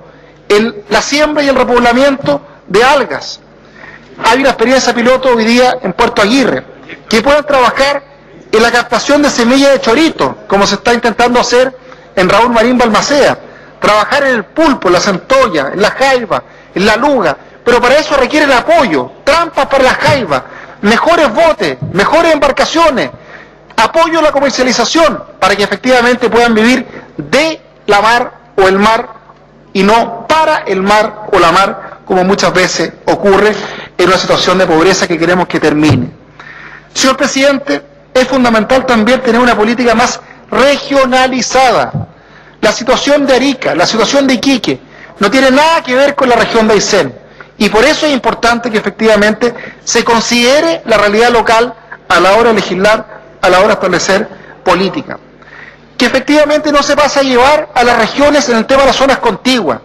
en la siembra y el repoblamiento de algas? Hay una experiencia piloto hoy día en Puerto Aguirre, que puedan trabajar en la captación de semillas de chorito, como se está intentando hacer en Raúl Marín Balmaceda, trabajar en el pulpo, en la centolla, en la jaiba, en la luga, pero para eso requiere el apoyo, trampas para la jaiba, mejores botes, mejores embarcaciones, apoyo a la comercialización, para que efectivamente puedan vivir de la mar o el mar y no para el mar o la mar, como muchas veces ocurre en una situación de pobreza que queremos que termine. Señor presidente, es fundamental también tener una política más regionalizada. La situación de Arica, la situación de Iquique, no tiene nada que ver con la región de Aysén, y por eso es importante que efectivamente se considere la realidad local a la hora de legislar, a la hora de establecer política. Que efectivamente no se pasa a llevar a las regiones en el tema de las zonas contiguas.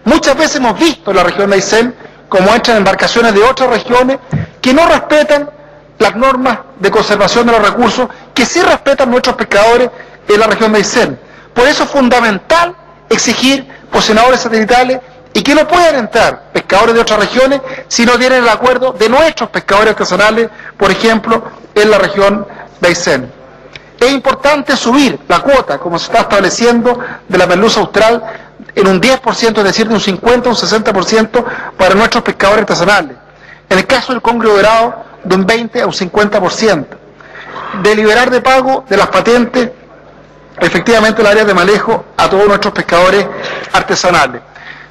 Muchas veces hemos visto en la región de Aysén como entran embarcaciones de otras regiones que no respetan las normas de conservación de los recursos que sí respetan nuestros pescadores en la región de Aysén. Por eso es fundamental exigir posicionadores satelitales y que no puedan entrar pescadores de otras regiones si no tienen el acuerdo de nuestros pescadores artesanales, por ejemplo, en la región de Aysén. Es importante subir la cuota, como se está estableciendo, de la merluza austral en un 10%, es decir, de un 50 a un 60% para nuestros pescadores artesanales. En el caso del congrio dorado, de un 20 a un 50%. De liberar de pago de las patentes, efectivamente, el área de manejo a todos nuestros pescadores artesanales.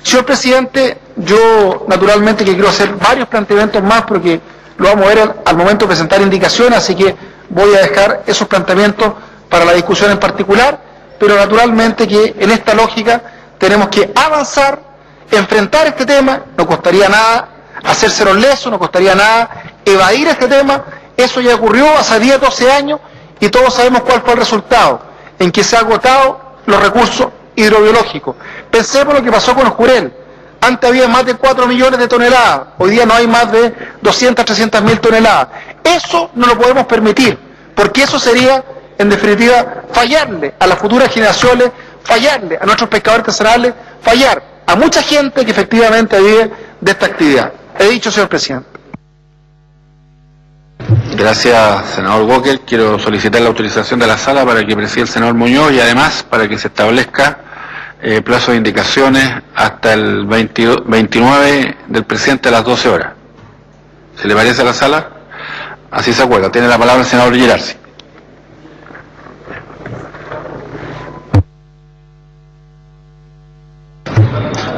Señor presidente, yo naturalmente que quiero hacer varios planteamientos más, porque lo vamos a ver al momento de presentar indicaciones, así que voy a dejar esos planteamientos para la discusión en particular, pero naturalmente que en esta lógica tenemos que avanzar, enfrentar este tema, no costaría nada hacérselo leso, no costaría nada evadir este tema. Eso ya ocurrió hace 10, 12 años y todos sabemos cuál fue el resultado, en que se han agotado los recursos hidrobiológicos. Pensemos lo que pasó con el Jurel. Antes había más de 4 millones de toneladas, hoy día no hay más de 200, 300 mil toneladas. Eso no lo podemos permitir, porque eso sería, en definitiva, fallarle a las futuras generaciones, fallarle a nuestros pescadores artesanales, fallar a mucha gente que efectivamente vive de esta actividad. He dicho, señor presidente. Gracias, senador Walker. Quiero solicitar la autorización de la sala para que presida el senador Muñoz y además para que se establezca plazo de indicaciones hasta el 29 del presidente a las 12 horas. ¿Se le parece a la sala? Así se acuerda. Tiene la palabra el senador Girarsi.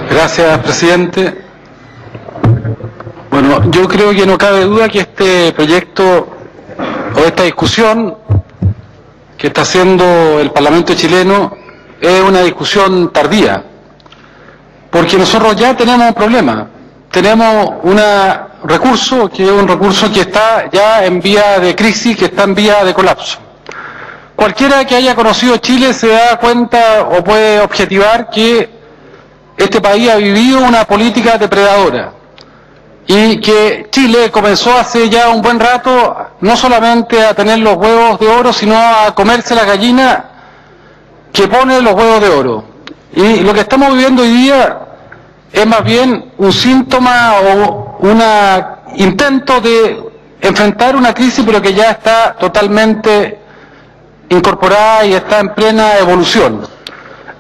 Gracias, presidente. Bueno, yo creo que no cabe duda que este proyecto o esta discusión que está haciendo el Parlamento chileno es una discusión tardía, porque nosotros ya tenemos un problema. Tenemos un recurso que es un recurso que está ya en vía de crisis, que está en vía de colapso. Cualquiera que haya conocido Chile se da cuenta o puede objetivar que este país ha vivido una política depredadora y que Chile comenzó hace ya un buen rato no solamente a tener los huevos de oro, sino a comerse la gallina que pone los huevos de oro. Y lo que estamos viviendo hoy día es más bien un síntoma o un intento de enfrentar una crisis, pero que ya está totalmente incorporada y está en plena evolución.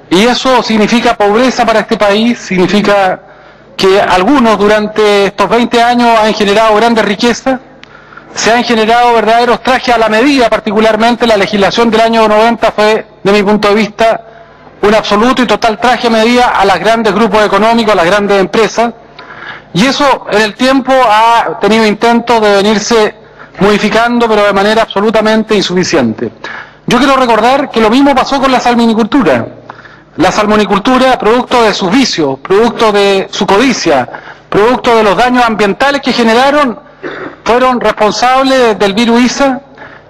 Y eso significa pobreza para este país, significa que algunos durante estos 20 años han generado grandes riquezas, se han generado verdaderos trajes a la medida. Particularmente la legislación del año 90 fue, de mi punto de vista, un absoluto y total traje a medida a los grandes grupos económicos, a las grandes empresas, y eso en el tiempo ha tenido intentos de venirse modificando, pero de manera absolutamente insuficiente. Yo quiero recordar que lo mismo pasó con la salmonicultura. La salmonicultura, producto de sus vicios, producto de su codicia, producto de los daños ambientales que generaron, fueron responsables del virus ISA,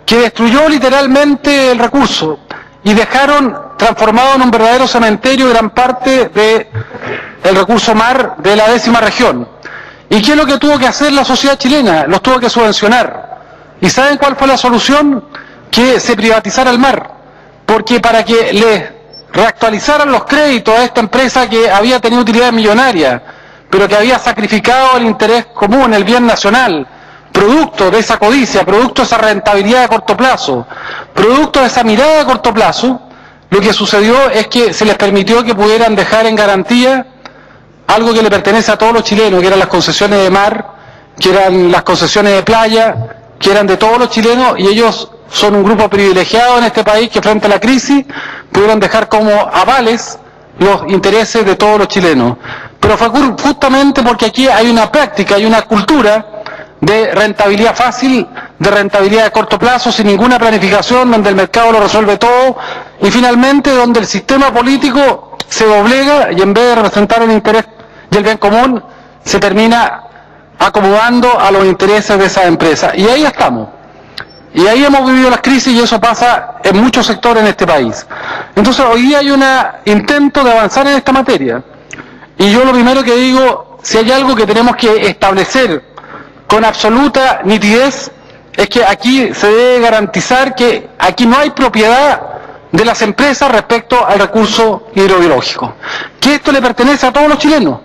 que destruyó literalmente el recurso y dejaron transformado en un verdadero cementerio gran parte del recurso mar de la 10ª región. ¿Y qué es lo que tuvo que hacer la sociedad chilena? Los tuvo que subvencionar. ¿Y saben cuál fue la solución? Que se privatizara el mar, porque para que les reactualizaran los créditos a esta empresa que había tenido utilidades millonarias, pero que había sacrificado el interés común, el bien nacional, producto de esa codicia, producto de esa rentabilidad de corto plazo, producto de esa mirada de corto plazo, lo que sucedió es que se les permitió que pudieran dejar en garantía algo que le pertenece a todos los chilenos, que eran las concesiones de mar, que eran las concesiones de playa, que eran de todos los chilenos, y ellos son un grupo privilegiado en este país que frente a la crisis pudieron dejar como avales los intereses de todos los chilenos. Pero fue justamente porque aquí hay una práctica, hay una cultura de rentabilidad fácil, de rentabilidad de corto plazo, sin ninguna planificación, donde el mercado lo resuelve todo, y finalmente donde el sistema político se doblega y en vez de representar el interés y el bien común, se termina acomodando a los intereses de esas empresas. Y ahí estamos. Y ahí hemos vivido las crisis y eso pasa en muchos sectores en este país. Entonces hoy día hay un intento de avanzar en esta materia. Y yo lo primero que digo, si hay algo que tenemos que establecer con absoluta nitidez, es que aquí se debe garantizar que aquí no hay propiedad de las empresas respecto al recurso hidrobiológico. Que esto le pertenece a todos los chilenos.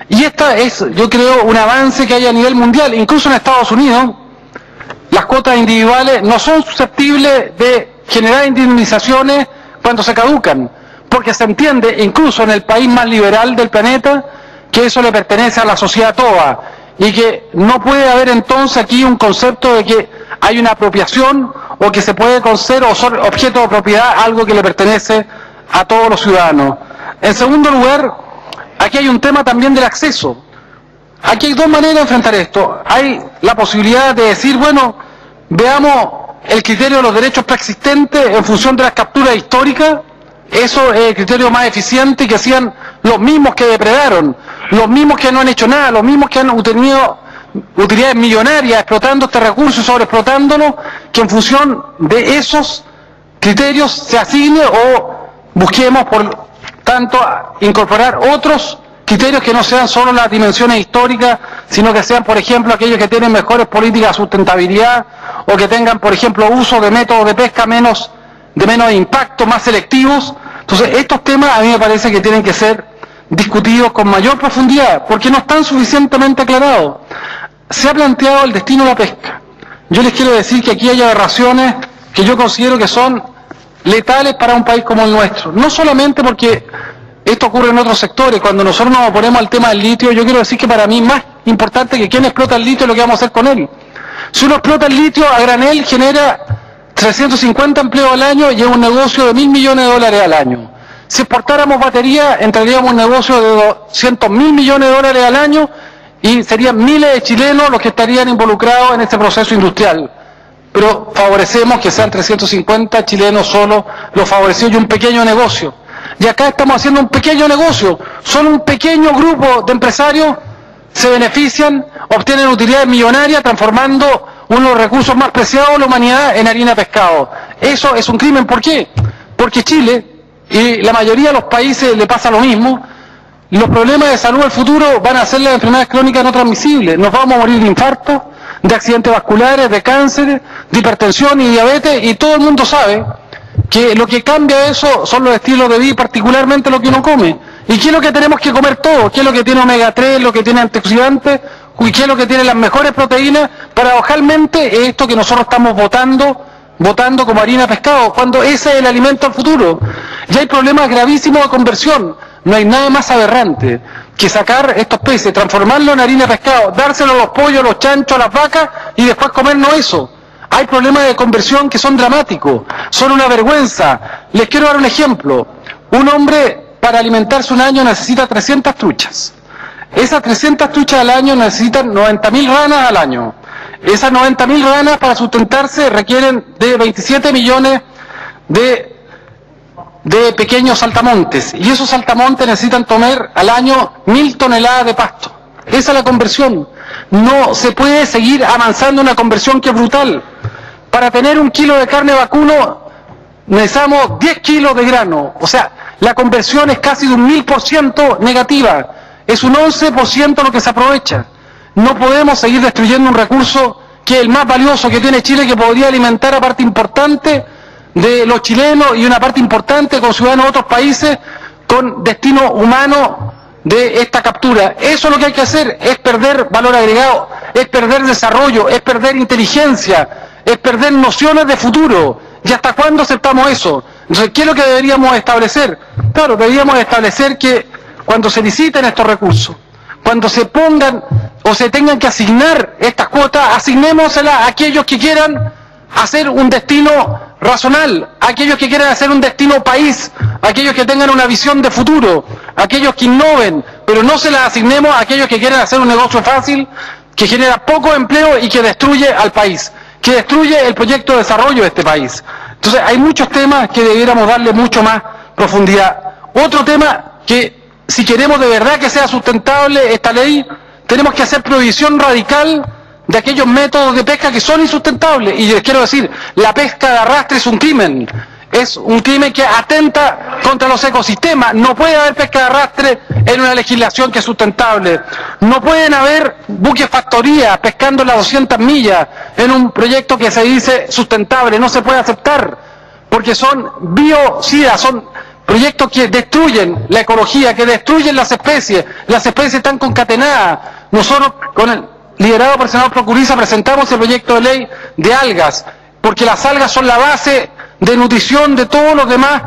Y esta es, yo creo, un avance que hay a nivel mundial. Incluso en Estados Unidos, las cuotas individuales no son susceptibles de generar indemnizaciones cuando se caducan, porque se entiende, incluso en el país más liberal del planeta, que eso le pertenece a la sociedad toda, y que no puede haber entonces aquí un concepto de que hay una apropiación o que se puede conceder o son objeto de propiedad algo que le pertenece a todos los ciudadanos. En segundo lugar, aquí hay un tema también del acceso. Aquí hay dos maneras de enfrentar esto. Hay la posibilidad de decir, bueno, veamos el criterio de los derechos preexistentes en función de las capturas históricas. Eso es el criterio más eficiente que hacían los mismos que depredaron, los mismos que no han hecho nada, los mismos que han tenido utilidades millonarias explotando este recurso y sobreexplotándolo, que en función de esos criterios se asigne o busquemos, por tanto, incorporar otros criterios que no sean solo las dimensiones históricas, sino que sean, por ejemplo, aquellos que tienen mejores políticas de sustentabilidad o que tengan, por ejemplo, uso de métodos de pesca de menos impacto, más selectivos. Entonces, estos temas a mí me parece que tienen que ser discutidos con mayor profundidad, porque no están suficientemente aclarados. Se ha planteado el destino de la pesca. Yo les quiero decir que aquí hay aberraciones que yo considero que son letales para un país como el nuestro. No solamente porque esto ocurre en otros sectores. Cuando nosotros nos oponemos al tema del litio, yo quiero decir que para mí más importante que quién explota el litio es lo que vamos a hacer con él. Si uno explota el litio a granel, genera 350 empleos al año y es un negocio de $1.000 millones al año. Si exportáramos batería, entraríamos en un negocio de $200.000 millones al año y serían miles de chilenos los que estarían involucrados en este proceso industrial. Pero favorecemos que sean 350 chilenos solo los favorecidos y un pequeño negocio. Y acá estamos haciendo un pequeño negocio. Solo un pequeño grupo de empresarios se benefician, obtienen utilidades millonarias transformando uno de los recursos más preciados de la humanidad en harina de pescado. Eso es un crimen. ¿Por qué? Porque Chile y la mayoría de los países le pasa lo mismo. Los problemas de salud del futuro van a ser las enfermedades crónicas no transmisibles. Nos vamos a morir de infarto, de accidentes vasculares, de cáncer, de hipertensión y diabetes, y todo el mundo sabe que lo que cambia eso son los estilos de vida y particularmente lo que uno come. ¿Y qué es lo que tenemos que comer todos? ¿Qué es lo que tiene omega 3, lo que tiene antioxidantes? ¿Y qué es lo que tiene las mejores proteínas? Paradojalmente esto que nosotros estamos votando como harina de pescado, cuando ese es el alimento al futuro. Y hay problemas gravísimos de conversión. No hay nada más aberrante que sacar estos peces, transformarlos en harina de pescado, dárselo a los pollos, a los chanchos, a las vacas y después comernos eso. Hay problemas de conversión que son dramáticos, son una vergüenza. Les quiero dar un ejemplo. Un hombre para alimentarse un año necesita 300 truchas. Esas 300 truchas al año necesitan 90.000 ranas al año. Esas 90.000 ranas para sustentarse requieren de 27 millones de pequeños saltamontes. Y esos saltamontes necesitan comer al año 1.000 toneladas de pasto. Esa es la conversión. No se puede seguir avanzando en una conversión que es brutal. Para tener 1 kilo de carne vacuno necesitamos 10 kilos de grano. O sea, la conversión es casi de un 1000% negativa. Es un 11% lo que se aprovecha. No podemos seguir destruyendo un recurso que es el más valioso que tiene Chile, que podría alimentar a parte importante de los chilenos y una parte importante con ciudadanos de otros países con destino humano de esta captura. Eso es lo que hay que hacer, es perder valor agregado, es perder desarrollo, es perder inteligencia, es perder nociones de futuro. ¿Y hasta cuándo aceptamos eso? Entonces, ¿qué es lo que deberíamos establecer? Claro, deberíamos establecer que cuando se liciten estos recursos, cuando se pongan o se tengan que asignar estas cuotas, asignémoselas a aquellos que quieran hacer un destino razonal, a aquellos que quieran hacer un destino país, a aquellos que tengan una visión de futuro, a aquellos que innoven, pero no se las asignemos a aquellos que quieran hacer un negocio fácil, que genera poco empleo y que destruye al país, que destruye el proyecto de desarrollo de este país. Entonces hay muchos temas que debiéramos darle mucho más profundidad. Otro tema que, si queremos de verdad que sea sustentable esta ley, tenemos que hacer prohibición radical de aquellos métodos de pesca que son insustentables. Y les quiero decir, la pesca de arrastre es un crimen que atenta contra los ecosistemas. No puede haber pesca de arrastre en una legislación que es sustentable. No pueden haber buques factoría pescando las 200 millas en un proyecto que se dice sustentable. No se puede aceptar, porque son biocidas, son proyectos que destruyen la ecología, que destruyen las especies están concatenadas. Nosotros, con el liderado por el senador Procuriza, presentamos el proyecto de ley de algas, porque las algas son la base de nutrición de todos los demás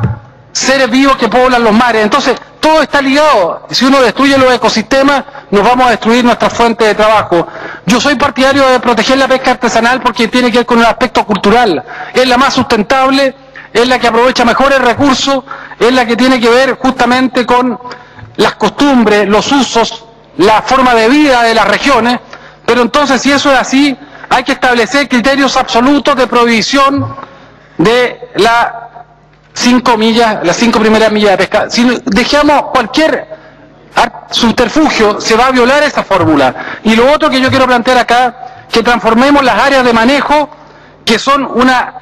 seres vivos que poblan los mares. Entonces, todo está ligado. Si uno destruye los ecosistemas, nos vamos a destruir nuestras fuentes de trabajo. Yo soy partidario de proteger la pesca artesanal porque tiene que ver con un aspecto cultural. Es la más sustentable, es la que aprovecha mejores recursos, es la que tiene que ver justamente con las costumbres, los usos, la forma de vida de las regiones. Pero entonces, si eso es así, hay que establecer criterios absolutos de prohibición de las 5 primeras millas de pesca. Si dejamos cualquier subterfugio, se va a violar esa fórmula. Y lo otro que yo quiero plantear acá, que transformemos las áreas de manejo, que son una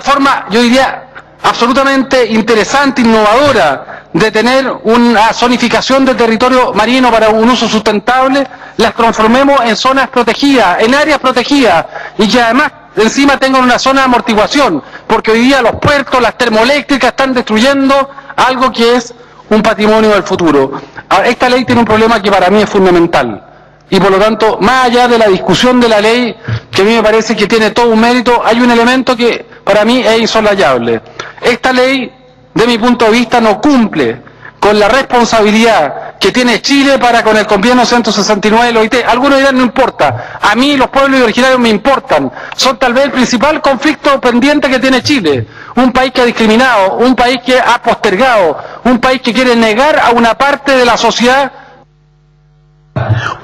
forma, yo diría, absolutamente interesante, innovadora, de tener una zonificación del territorio marino para un uso sustentable, las transformemos en zonas protegidas, en áreas protegidas, y que además encima tengan una zona de amortiguación, porque hoy día los puertos, las termoeléctricas están destruyendo algo que es un patrimonio del futuro. Ahora, esta ley tiene un problema que para mí es fundamental, y por lo tanto, más allá de la discusión de la ley, que a mí me parece que tiene todo un mérito, hay un elemento que para mí es insolayable. Esta ley, de mi punto de vista, no cumple con la responsabilidad que tiene Chile para con el convenio 169 del OIT. Algunos dirán, no importa. A mí los pueblos originarios me importan. Son tal vez el principal conflicto pendiente que tiene Chile. Un país que ha discriminado, un país que ha postergado, un país que quiere negar a una parte de la sociedad.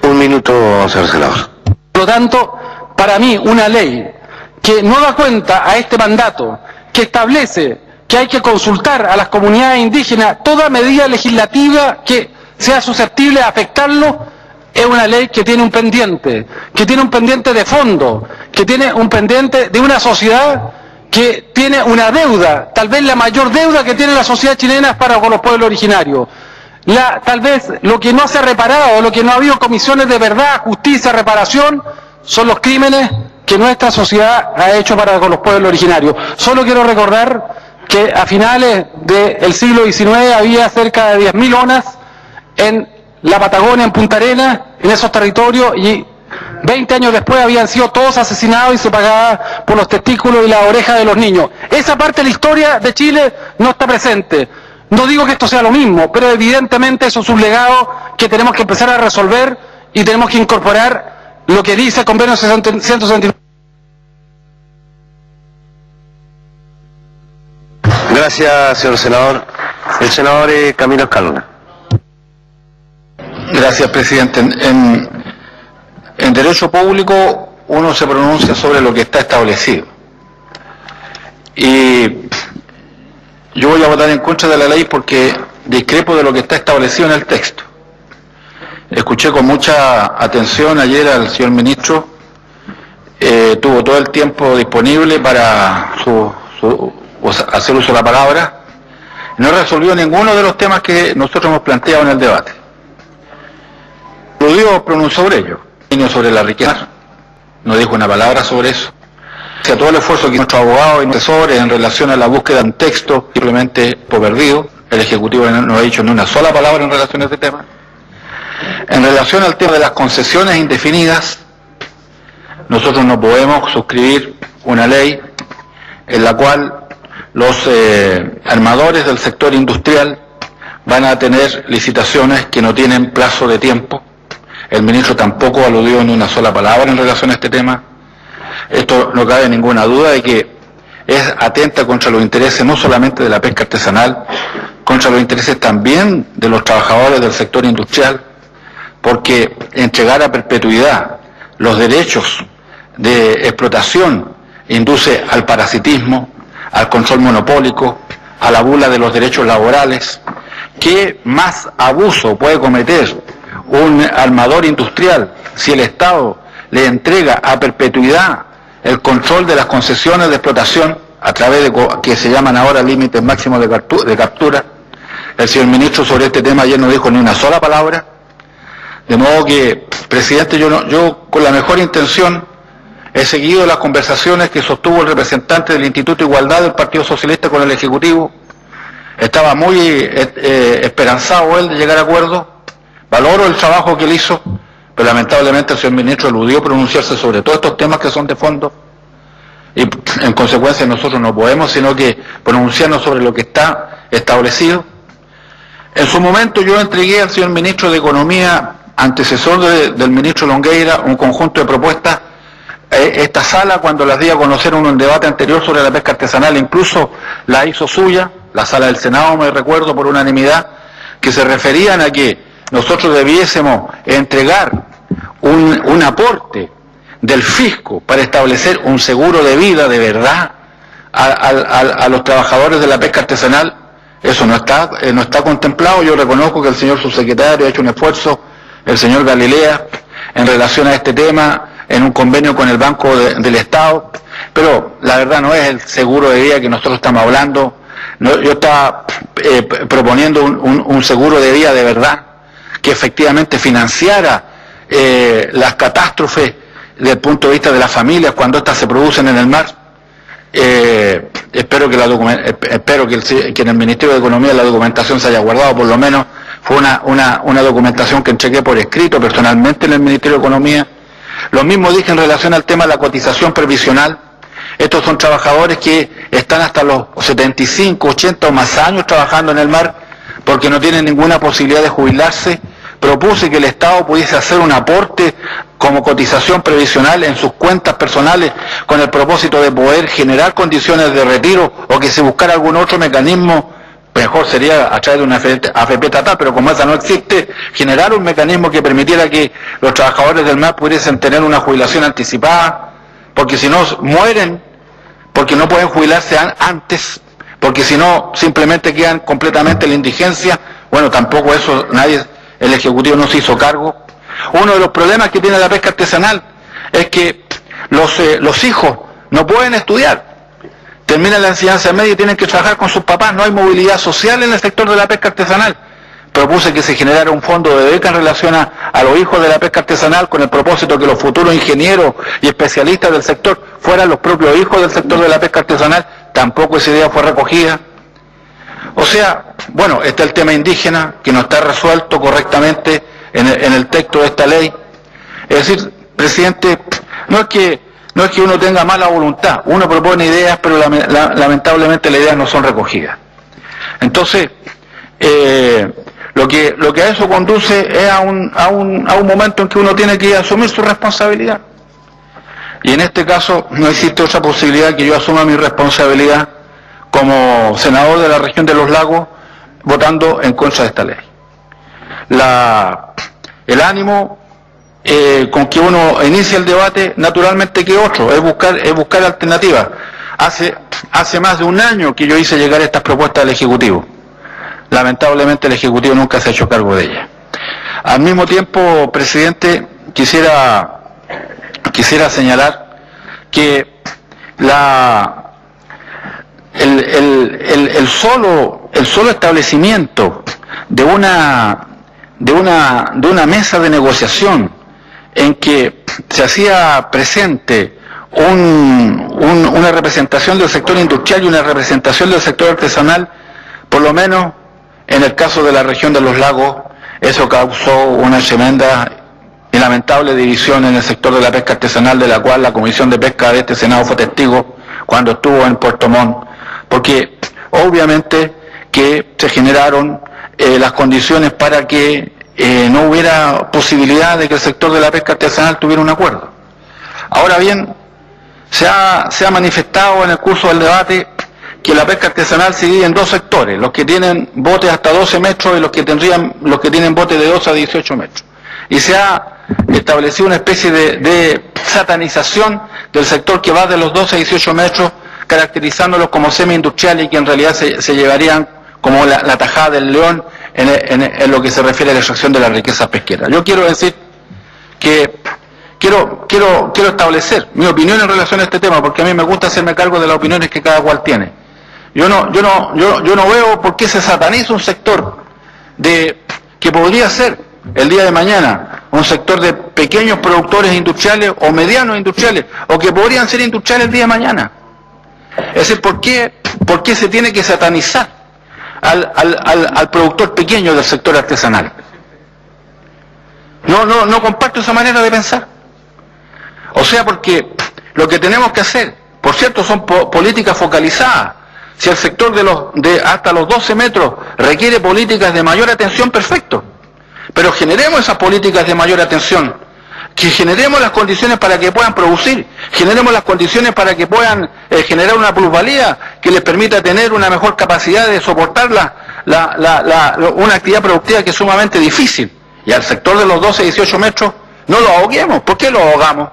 Un minuto, señor senador. Por lo tanto, para mí, una ley que no da cuenta a este mandato, que establece que hay que consultar a las comunidades indígenas toda medida legislativa que sea susceptible de afectarlo, es una ley que tiene un pendiente de fondo, que tiene un pendiente de una sociedad que tiene una deuda, tal vez la mayor deuda que tiene la sociedad chilena es para con los pueblos originarios. Tal vez lo que no se ha reparado, lo que no ha habido comisiones de verdad, justicia, reparación, son los crímenes que nuestra sociedad ha hecho para con los pueblos originarios. Solo quiero recordar que a finales del siglo XIX había cerca de 10.000 ONAS en la Patagonia, en Punta Arenas, en esos territorios, y 20 años después habían sido todos asesinados y se pagaba por los testículos y las orejas de los niños. Esa parte de la historia de Chile no está presente. No digo que esto sea lo mismo, pero evidentemente eso es un legado que tenemos que empezar a resolver y tenemos que incorporar lo que dice el convenio 169. Gracias, señor senador. El senador Camilo Escalona. Gracias, presidente. En derecho público uno se pronuncia sobre lo que está establecido. Y yo voy a votar en contra de la ley porque discrepo de lo que está establecido en el texto. Escuché con mucha atención ayer al señor ministro, tuvo todo el tiempo disponible para hacer uso de la palabra, no resolvió ninguno de los temas que nosotros hemos planteado en el debate. Lo pronunció sobre ello, sobre la riqueza, no dijo una palabra sobre eso. O sea, todo el esfuerzo que nuestros abogados y asesores en relación a la búsqueda de un texto simplemente fue perdido. El Ejecutivo no ha dicho ni una sola palabra en relación a este tema. En relación al tema de las concesiones indefinidas, nosotros no podemos suscribir una ley en la cual los armadores del sector industrial van a tener licitaciones que no tienen plazo de tiempo. El ministro tampoco aludió ni una sola palabra en relación a este tema. Esto no cabe ninguna duda de que es atenta contra los intereses no solamente de la pesca artesanal, contra los intereses también de los trabajadores del sector industrial, porque entregar a perpetuidad los derechos de explotación induce al parasitismo, al control monopólico, a la bula de los derechos laborales. ¿Qué más abuso puede cometer un armador industrial si el Estado le entrega a perpetuidad el control de las concesiones de explotación a través de que se llaman ahora límites máximos de captura? El señor ministro sobre este tema ayer no dijo ni una sola palabra, de modo que, presidente, yo con la mejor intención he seguido las conversaciones que sostuvo el representante del Instituto de Igualdad del Partido Socialista con el Ejecutivo. Estaba muy esperanzado él de llegar a acuerdo. Valoro el trabajo que él hizo, pero lamentablemente el señor ministro eludió pronunciarse sobre todos estos temas que son de fondo, y en consecuencia nosotros no podemos sino que pronunciarnos sobre lo que está establecido. En su momento yo entregué al señor ministro de Economía, antecesor del ministro Longueira, un conjunto de propuestas. Esta sala, cuando las di a conocer en un debate anterior sobre la pesca artesanal, incluso la hizo suya, la sala del Senado, me recuerdo, por unanimidad, que se referían a que nosotros debiésemos entregar un aporte del fisco para establecer un seguro de vida de verdad a los trabajadores de la pesca artesanal. Eso no está contemplado. Yo reconozco que el señor subsecretario ha hecho un esfuerzo, el señor Galilea, en relación a este tema, en un convenio con el Banco del Estado, pero la verdad no es el seguro de vida que nosotros estamos hablando. Yo estaba proponiendo un seguro de vida de verdad, que efectivamente financiara las catástrofes desde el punto de vista de las familias cuando éstas se producen en el mar. Espero que en el Ministerio de Economía la documentación se haya guardado, por lo menos fue una documentación que entregué por escrito personalmente en el Ministerio de Economía. Lo mismo dije en relación al tema de la cotización previsional. Estos son trabajadores que están hasta los 75, 80 o más años trabajando en el mar porque no tienen ninguna posibilidad de jubilarse. Propuse que el Estado pudiese hacer un aporte como cotización previsional en sus cuentas personales con el propósito de poder generar condiciones de retiro, o que se buscara algún otro mecanismo. Mejor sería a través de una AFP estatal, pero como esa no existe, generar un mecanismo que permitiera que los trabajadores del mar pudiesen tener una jubilación anticipada, porque si no mueren, porque no pueden jubilarse antes, porque si no simplemente quedan completamente en la indigencia. Bueno, tampoco eso el Ejecutivo no se hizo cargo. Uno de los problemas que tiene la pesca artesanal es que los hijos no pueden estudiar. Terminan la enseñanza media y tienen que trabajar con sus papás. No hay movilidad social en el sector de la pesca artesanal. Propuse que se generara un fondo de beca en relación a los hijos de la pesca artesanal, con el propósito que los futuros ingenieros y especialistas del sector fueran los propios hijos del sector de la pesca artesanal. Tampoco esa idea fue recogida. O sea, bueno, está el tema indígena, que no está resuelto correctamente en el texto de esta ley. Es decir, presidente, no es que uno tenga mala voluntad, uno propone ideas, pero lamentablemente las ideas no son recogidas. Entonces, lo que a eso conduce es a un momento en que uno tiene que asumir su responsabilidad. Y en este caso no existe otra posibilidad que yo asuma mi responsabilidad como senador de la región de los lagos, votando en contra de esta ley. El ánimo con que uno inicia el debate, naturalmente que otro, es buscar alternativas. Hace más de un año que yo hice llegar estas propuestas al Ejecutivo. Lamentablemente el Ejecutivo nunca se ha hecho cargo de ellas. Al mismo tiempo, presidente, quisiera señalar que el solo establecimiento de una mesa de negociación en que se hacía presente una representación del sector industrial y una representación del sector artesanal, por lo menos en el caso de la región de los lagos, eso causó una tremenda y lamentable división en el sector de la pesca artesanal, de la cual la Comisión de Pesca de este Senado fue testigo cuando estuvo en Puerto Montt porque obviamente que se generaron las condiciones para que no hubiera posibilidad de que el sector de la pesca artesanal tuviera un acuerdo. Ahora bien, se ha manifestado en el curso del debate que la pesca artesanal se divide en dos sectores, los que tienen botes hasta 12 metros y los que tienen botes de 12 a 18 metros. Y se ha establecido una especie de satanización del sector que va de los 12 a 18 metros, caracterizándolos como semi-industriales y que en realidad se llevarían como la tajada del león en lo que se refiere a la extracción de la riqueza pesquera. Yo quiero decir que quiero establecer mi opinión en relación a este tema, porque a mí me gusta hacerme cargo de las opiniones que cada cual tiene. Yo no veo por qué se sataniza un sector que podría ser el día de mañana un sector de pequeños productores industriales o medianos industriales, o que podrían ser industriales el día de mañana. Es decir, ¿por qué se tiene que satanizar al productor pequeño del sector artesanal? No comparto esa manera de pensar. O sea, porque lo que tenemos que hacer, por cierto, son políticas focalizadas. Si el sector de hasta los 12 metros requiere políticas de mayor atención, perfecto. Pero generemos esas políticas de mayor atención, que generemos las condiciones para que puedan producir, generemos las condiciones para que puedan generar una plusvalía que les permita tener una mejor capacidad de soportar una actividad productiva que es sumamente difícil. Y al sector de los 12 a 18 metros no lo ahoguemos. ¿Por qué lo ahogamos?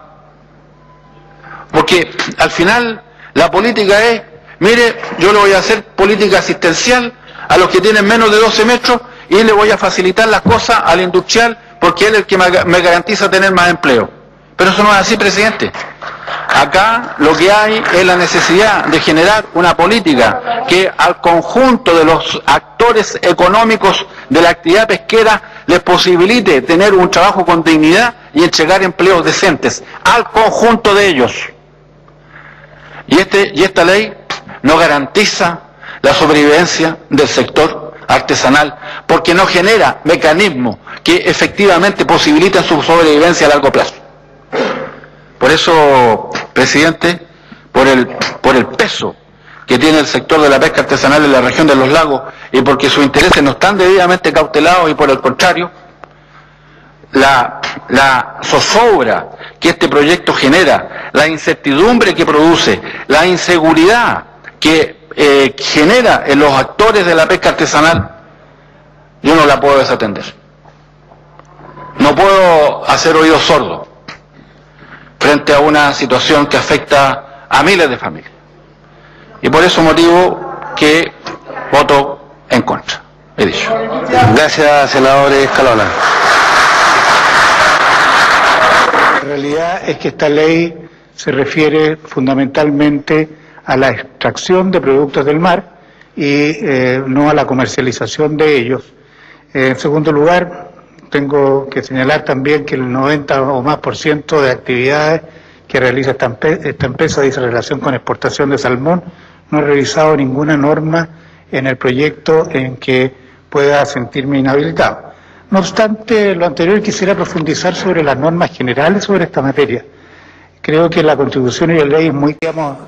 Porque al final la política es, mire, yo le voy a hacer política asistencial a los que tienen menos de 12 metros y le voy a facilitar las cosas al industrial porque él es el que me garantiza tener más empleo. Pero eso no es así, presidente. Acá lo que hay es la necesidad de generar una política que al conjunto de los actores económicos de la actividad pesquera les posibilite tener un trabajo con dignidad y entregar empleos decentes al conjunto de ellos. Y esta ley no garantiza la sobrevivencia del sector artesanal porque no genera mecanismos que efectivamente posibiliten su sobrevivencia a largo plazo. Por eso, presidente, por el peso que tiene el sector de la pesca artesanal en la región de los lagos y porque sus intereses no están debidamente cautelados y por el contrario, la zozobra que este proyecto genera, la incertidumbre que produce, la inseguridad que genera en los actores de la pesca artesanal, yo no la puedo desatender. No puedo hacer oídos sordos frente a una situación que afecta a miles de familias. Y por ese motivo que voto en contra. He dicho. Gracias, senador Escalona. La realidad es que esta ley se refiere fundamentalmente a la extracción de productos del mar y no a la comercialización de ellos. En segundo lugar, tengo que señalar también que el 90 o más % de actividades que realiza esta empresa dice relación con exportación de salmón. No he revisado ninguna norma en el proyecto en que pueda sentirme inhabilitado. No obstante lo anterior, quisiera profundizar sobre las normas generales sobre esta materia. Creo que la Constitución y la ley es muy,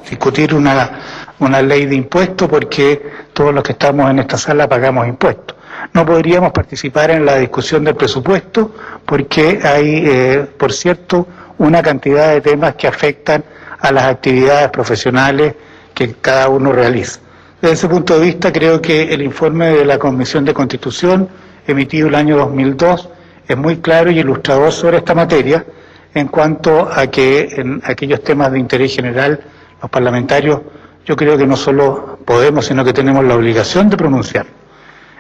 discutir una ley de impuestos porque todos los que estamos en esta sala pagamos impuestos. No podríamos participar en la discusión del presupuesto porque hay, por cierto, una cantidad de temas que afectan a las actividades profesionales que cada uno realiza. Desde ese punto de vista, creo que el informe de la Comisión de Constitución, emitido el año 2002, es muy claro y ilustrador sobre esta materia, en cuanto a que en aquellos temas de interés general, los parlamentarios, yo creo que no solo podemos, sino que tenemos la obligación de pronunciar.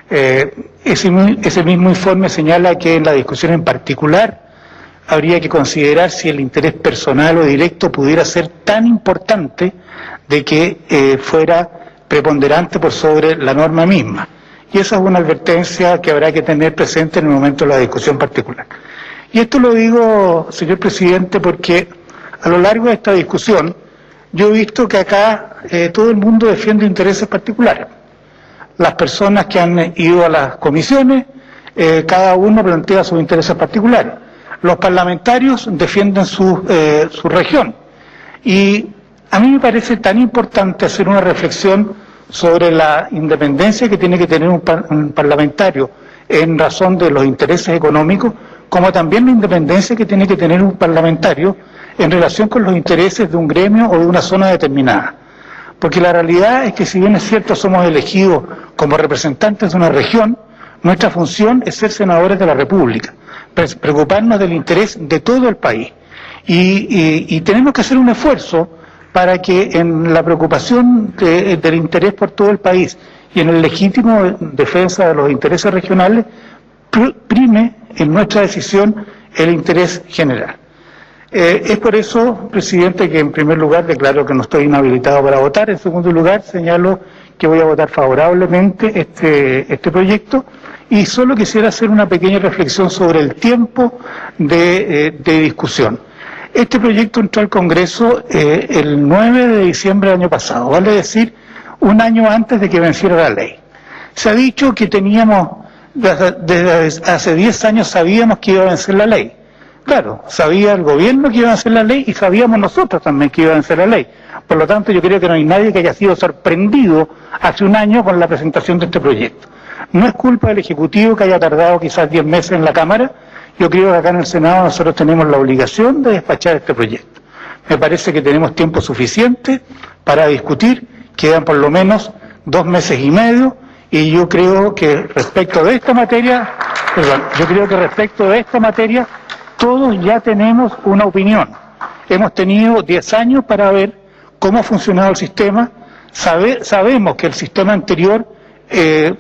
Ese mismo informe señala que en la discusión en particular habría que considerar si el interés personal o directo pudiera ser tan importante de que fuera preponderante por sobre la norma misma. Y esa es una advertencia que habrá que tener presente en el momento de la discusión particular. Y esto lo digo, señor presidente, porque a lo largo de esta discusión yo he visto que acá todo el mundo defiende intereses particulares. Las personas que han ido a las comisiones, cada uno plantea sus intereses particulares. Los parlamentarios defienden su región. Y a mí me parece tan importante hacer una reflexión sobre la independencia que tiene que tener un parlamentario en razón de los intereses económicos, como también la independencia que tiene que tener un parlamentario en relación con los intereses de un gremio o de una zona determinada. Porque la realidad es que, si bien es cierto somos elegidos como representantes de una región, nuestra función es ser senadores de la República, preocuparnos del interés de todo el país. Y tenemos que hacer un esfuerzo para que en la preocupación del interés por todo el país y en el legítimo defensa de los intereses regionales prime en nuestra decisión el interés general. Es por eso, presidente, que en primer lugar declaro que no estoy inhabilitado para votar. En segundo lugar, señalo que voy a votar favorablemente este proyecto, y solo quisiera hacer una pequeña reflexión sobre el tiempo de discusión. Este proyecto entró al Congreso el 9 de diciembre del año pasado, vale decir, un año antes de que venciera la ley. Se ha dicho que desde hace 10 años sabíamos que iba a vencer la ley. Claro, sabía el gobierno que iba a vencer la ley y sabíamos nosotros también que iba a vencer la ley. Por lo tanto, yo creo que no hay nadie que haya sido sorprendido hace un año con la presentación de este proyecto. No es culpa del Ejecutivo que haya tardado quizás 10 meses en la Cámara. Yo creo que acá en el Senado nosotros tenemos la obligación de despachar este proyecto. Me parece que tenemos tiempo suficiente para discutir, quedan por lo menos 2 meses y medio, y yo creo que respecto de esta materia, todos ya tenemos una opinión. Hemos tenido 10 años para ver cómo ha funcionado el sistema. Sabemos que el sistema anterior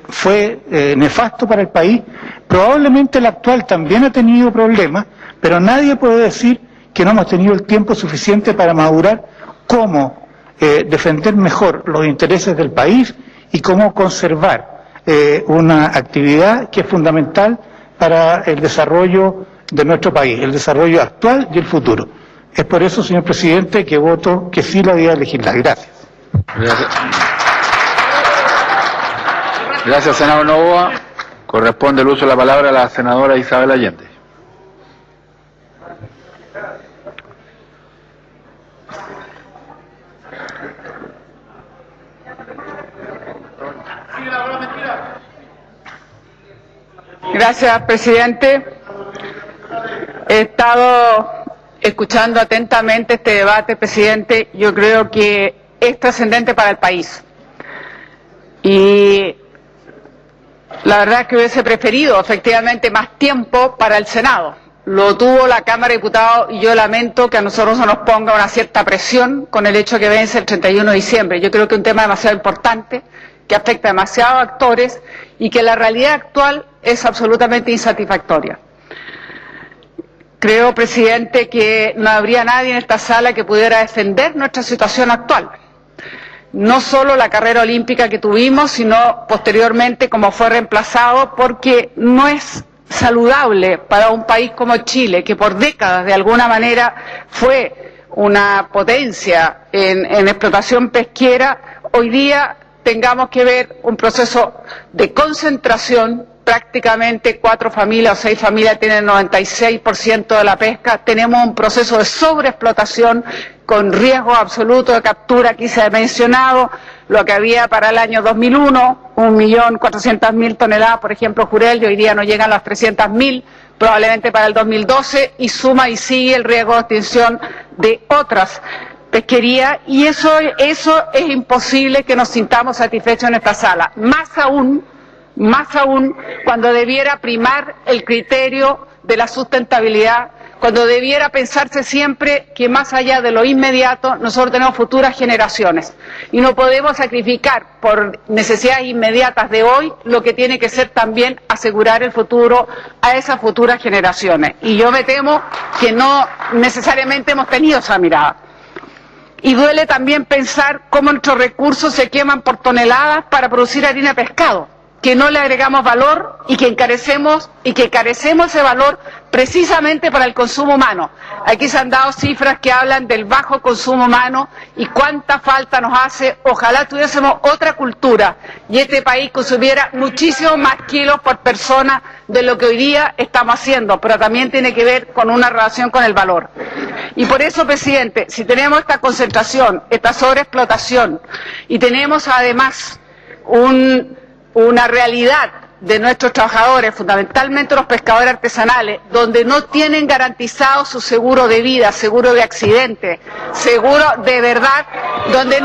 fue nefasto para el país. Probablemente el actual también ha tenido problemas, pero nadie puede decir que no hemos tenido el tiempo suficiente para madurar cómo defender mejor los intereses del país y cómo conservar una actividad que es fundamental para el desarrollo de nuestro país, el desarrollo actual y el futuro. Es por eso, señor presidente, que voto que sí la vía legislar. Gracias. Gracias, senador Novoa. Corresponde el uso de la palabra a la senadora Isabel Allende. Gracias, presidente. He estado escuchando atentamente este debate, presidente. Yo creo que es trascendente para el país. Y la verdad es que hubiese preferido efectivamente más tiempo para el Senado. Lo tuvo la Cámara de Diputados y yo lamento que a nosotros se nos ponga una cierta presión con el hecho que vence el 31 de diciembre. Yo creo que es un tema demasiado importante, que afecta a demasiados actores y que la realidad actual es absolutamente insatisfactoria. Creo, presidente, que no habría nadie en esta sala que pudiera defender nuestra situación actual. No solo la carrera olímpica que tuvimos, sino posteriormente cómo fue reemplazado, porque no es saludable para un país como Chile, que por décadas de alguna manera fue una potencia en explotación pesquera, hoy día tengamos que ver un proceso de concentración. Prácticamente 4 familias o 6 familias tienen el 96% de la pesca. Tenemos un proceso de sobreexplotación con riesgo absoluto de captura. Aquí se ha mencionado lo que había para el año 2001, 1.400.000 toneladas, por ejemplo, jurel, y hoy día no llegan a las 300.000, probablemente para el 2012, y suma y sigue el riesgo de extinción de otras pesquerías, y eso es imposible que nos sintamos satisfechos en esta sala. Más aún cuando debiera primar el criterio de la sustentabilidad, cuando debiera pensarse siempre que más allá de lo inmediato nosotros tenemos futuras generaciones y no podemos sacrificar por necesidades inmediatas de hoy lo que tiene que ser también asegurar el futuro a esas futuras generaciones. Y yo me temo que no necesariamente hemos tenido esa mirada. Y duele también pensar cómo nuestros recursos se queman por toneladas para producir harina de pescado, que no le agregamos valor y que carecemos ese valor precisamente para el consumo humano. Aquí se han dado cifras que hablan del bajo consumo humano y cuánta falta nos hace. Ojalá tuviésemos otra cultura y este país consumiera muchísimo más kilos por persona de lo que hoy día estamos haciendo, pero también tiene que ver con una relación con el valor. Y por eso, presidente, si tenemos esta concentración, esta sobreexplotación y tenemos además una realidad de nuestros trabajadores, fundamentalmente los pescadores artesanales, donde no tienen garantizado su seguro de vida, seguro de accidente, seguro de verdad, donde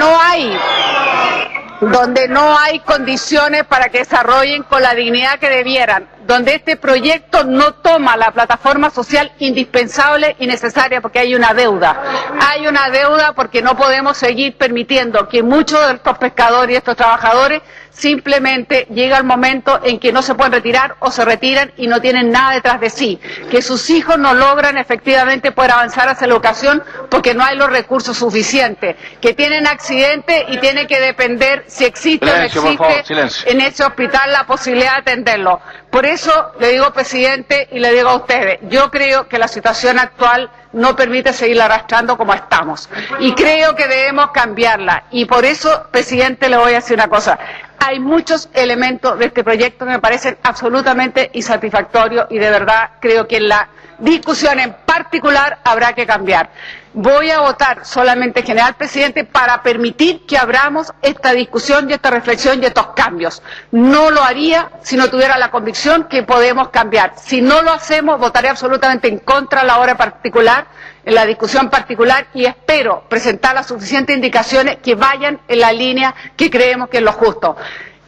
no hay condiciones para que desarrollen con la dignidad que debieran, donde este proyecto no toma la plataforma social indispensable y necesaria, porque hay una deuda porque no podemos seguir permitiendo que muchos de estos pescadores y estos trabajadores simplemente llega el momento en que no se pueden retirar o se retiran y no tienen nada detrás de sí, que sus hijos no logran efectivamente poder avanzar hacia la educación porque no hay los recursos suficientes, que tienen accidentes y tienen que depender si existe o no existe en ese hospital la posibilidad de atenderlo. Por eso le digo, presidente, y le digo a ustedes, yo creo que la situación actual no permite seguir arrastrando como estamos y creo que debemos cambiarla, y por eso, presidente, le voy a decir una cosa: hay muchos elementos de este proyecto que me parecen absolutamente insatisfactorios y de verdad creo que en la discusión en particular habrá que cambiar. Voy a votar solamente, general presidente, para permitir que abramos esta discusión y esta reflexión y estos cambios. No lo haría si no tuviera la convicción que podemos cambiar. Si no lo hacemos, votaré absolutamente en contra a la hora particular, en la discusión particular, y espero presentar las suficientes indicaciones que vayan en la línea que creemos que es lo justo.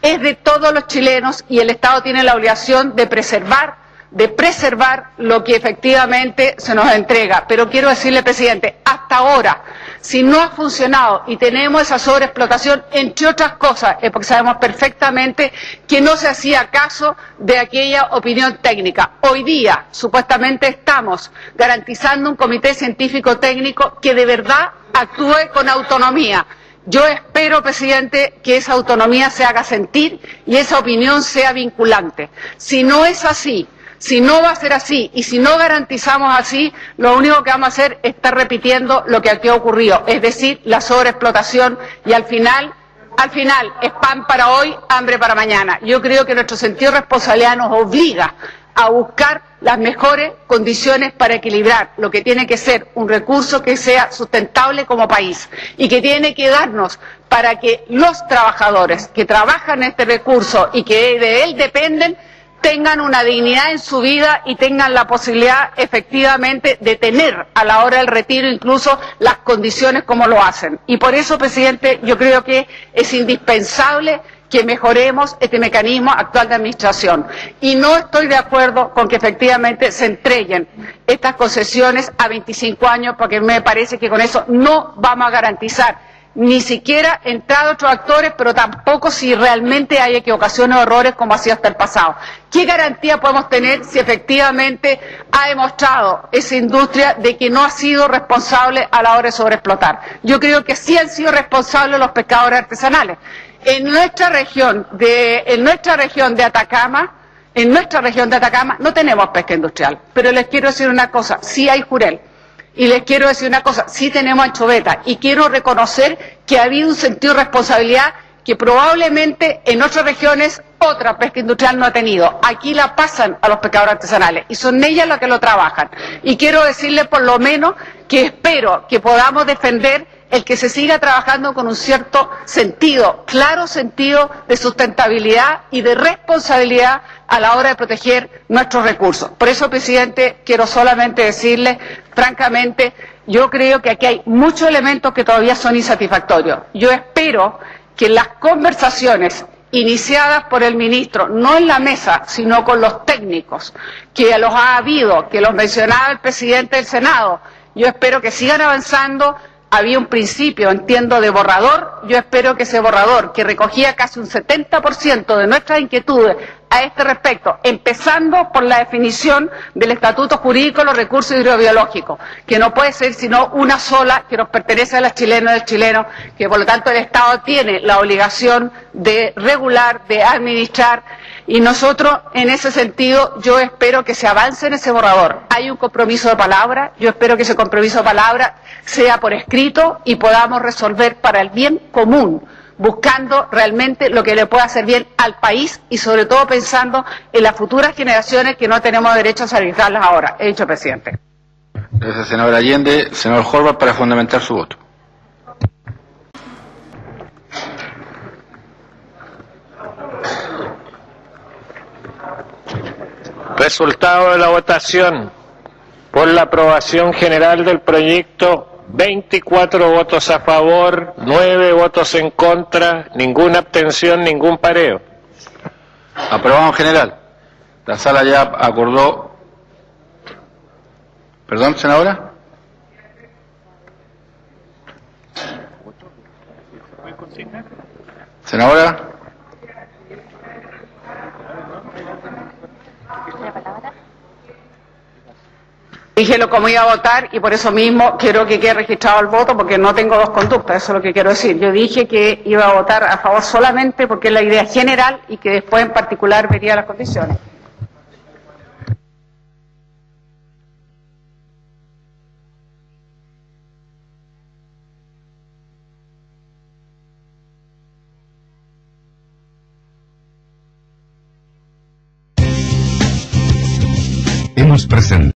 Es de todos los chilenos y el Estado tiene la obligación de preservar lo que efectivamente se nos entrega. Pero quiero decirle, presidente, hasta ahora, si no ha funcionado y tenemos esa sobreexplotación, entre otras cosas, es porque sabemos perfectamente que no se hacía caso de aquella opinión técnica. Hoy día, supuestamente, estamos garantizando un comité científico técnico que de verdad actúe con autonomía. Yo espero, presidente, que esa autonomía se haga sentir y esa opinión sea vinculante. Si no es así, si no va a ser así y si no garantizamos así, lo único que vamos a hacer es estar repitiendo lo que aquí ha ocurrido, es decir, la sobreexplotación, y al final es pan para hoy, hambre para mañana. Yo creo que nuestro sentido de responsabilidad nos obliga a buscar las mejores condiciones para equilibrar lo que tiene que ser un recurso que sea sustentable como país y que tiene que darnos para que los trabajadores que trabajan en este recurso y que de él dependen tengan una dignidad en su vida y tengan la posibilidad efectivamente de tener a la hora del retiro incluso las condiciones como lo hacen. Y por eso, presidente, yo creo que es indispensable que mejoremos este mecanismo actual de administración. Y no estoy de acuerdo con que efectivamente se entreguen estas concesiones a 25 años, porque me parece que con eso no vamos a garantizar ni siquiera entrada otros actores, pero tampoco si realmente hay equivocaciones o errores como ha sido hasta el pasado. ¿Qué garantía podemos tener si efectivamente ha demostrado esa industria de que no ha sido responsable a la hora de sobreexplotar? Yo creo que sí han sido responsables los pescadores artesanales. En nuestra región de Atacama no tenemos pesca industrial, pero les quiero decir una cosa, sí hay jurel. Y les quiero decir una cosa, sí tenemos anchoveta, y quiero reconocer que ha habido un sentido de responsabilidad que probablemente en otras regiones otra pesca industrial no ha tenido. Aquí la pasan a los pescadores artesanales y son ellas las que lo trabajan. Y quiero decirles por lo menos que espero que podamos defender el que se siga trabajando con un cierto sentido, claro sentido de sustentabilidad y de responsabilidad a la hora de proteger nuestros recursos. Por eso, presidente, quiero solamente decirle, francamente, yo creo que aquí hay muchos elementos que todavía son insatisfactorios. Yo espero que las conversaciones iniciadas por el ministro, no en la mesa, sino con los técnicos, que los ha habido, que los mencionaba el presidente del Senado, yo espero que sigan avanzando. Había un principio, entiendo, de borrador. Yo espero que ese borrador, que recogía casi un 70% de nuestras inquietudes a este respecto, empezando por la definición del estatuto jurídico de los recursos hidrobiológicos, que no puede ser sino una sola, que nos pertenece a las chilenas y a los chilenos, que por lo tanto el Estado tiene la obligación de regular, de administrar, y nosotros, en ese sentido, yo espero que se avance en ese borrador. Hay un compromiso de palabra, yo espero que ese compromiso de palabra sea por escrito y podamos resolver para el bien común, buscando realmente lo que le pueda hacer bien al país y sobre todo pensando en las futuras generaciones que no tenemos derecho a salvarlas ahora. He dicho, presidente. Gracias, senador Allende. Senador Horvath, para fundamentar su voto. Resultado de la votación. Por la aprobación general del proyecto, 24 votos a favor, 9 votos en contra, ninguna abstención, ningún pareo. Aprobado en general. La sala ya acordó. ¿Perdón, senadora? Senadora. Dije lo cómo iba a votar y por eso mismo quiero que quede registrado el voto porque no tengo dos conductas, eso es lo que quiero decir. Yo dije que iba a votar a favor solamente porque es la idea general y que después en particular vería las condiciones. Hemos presentado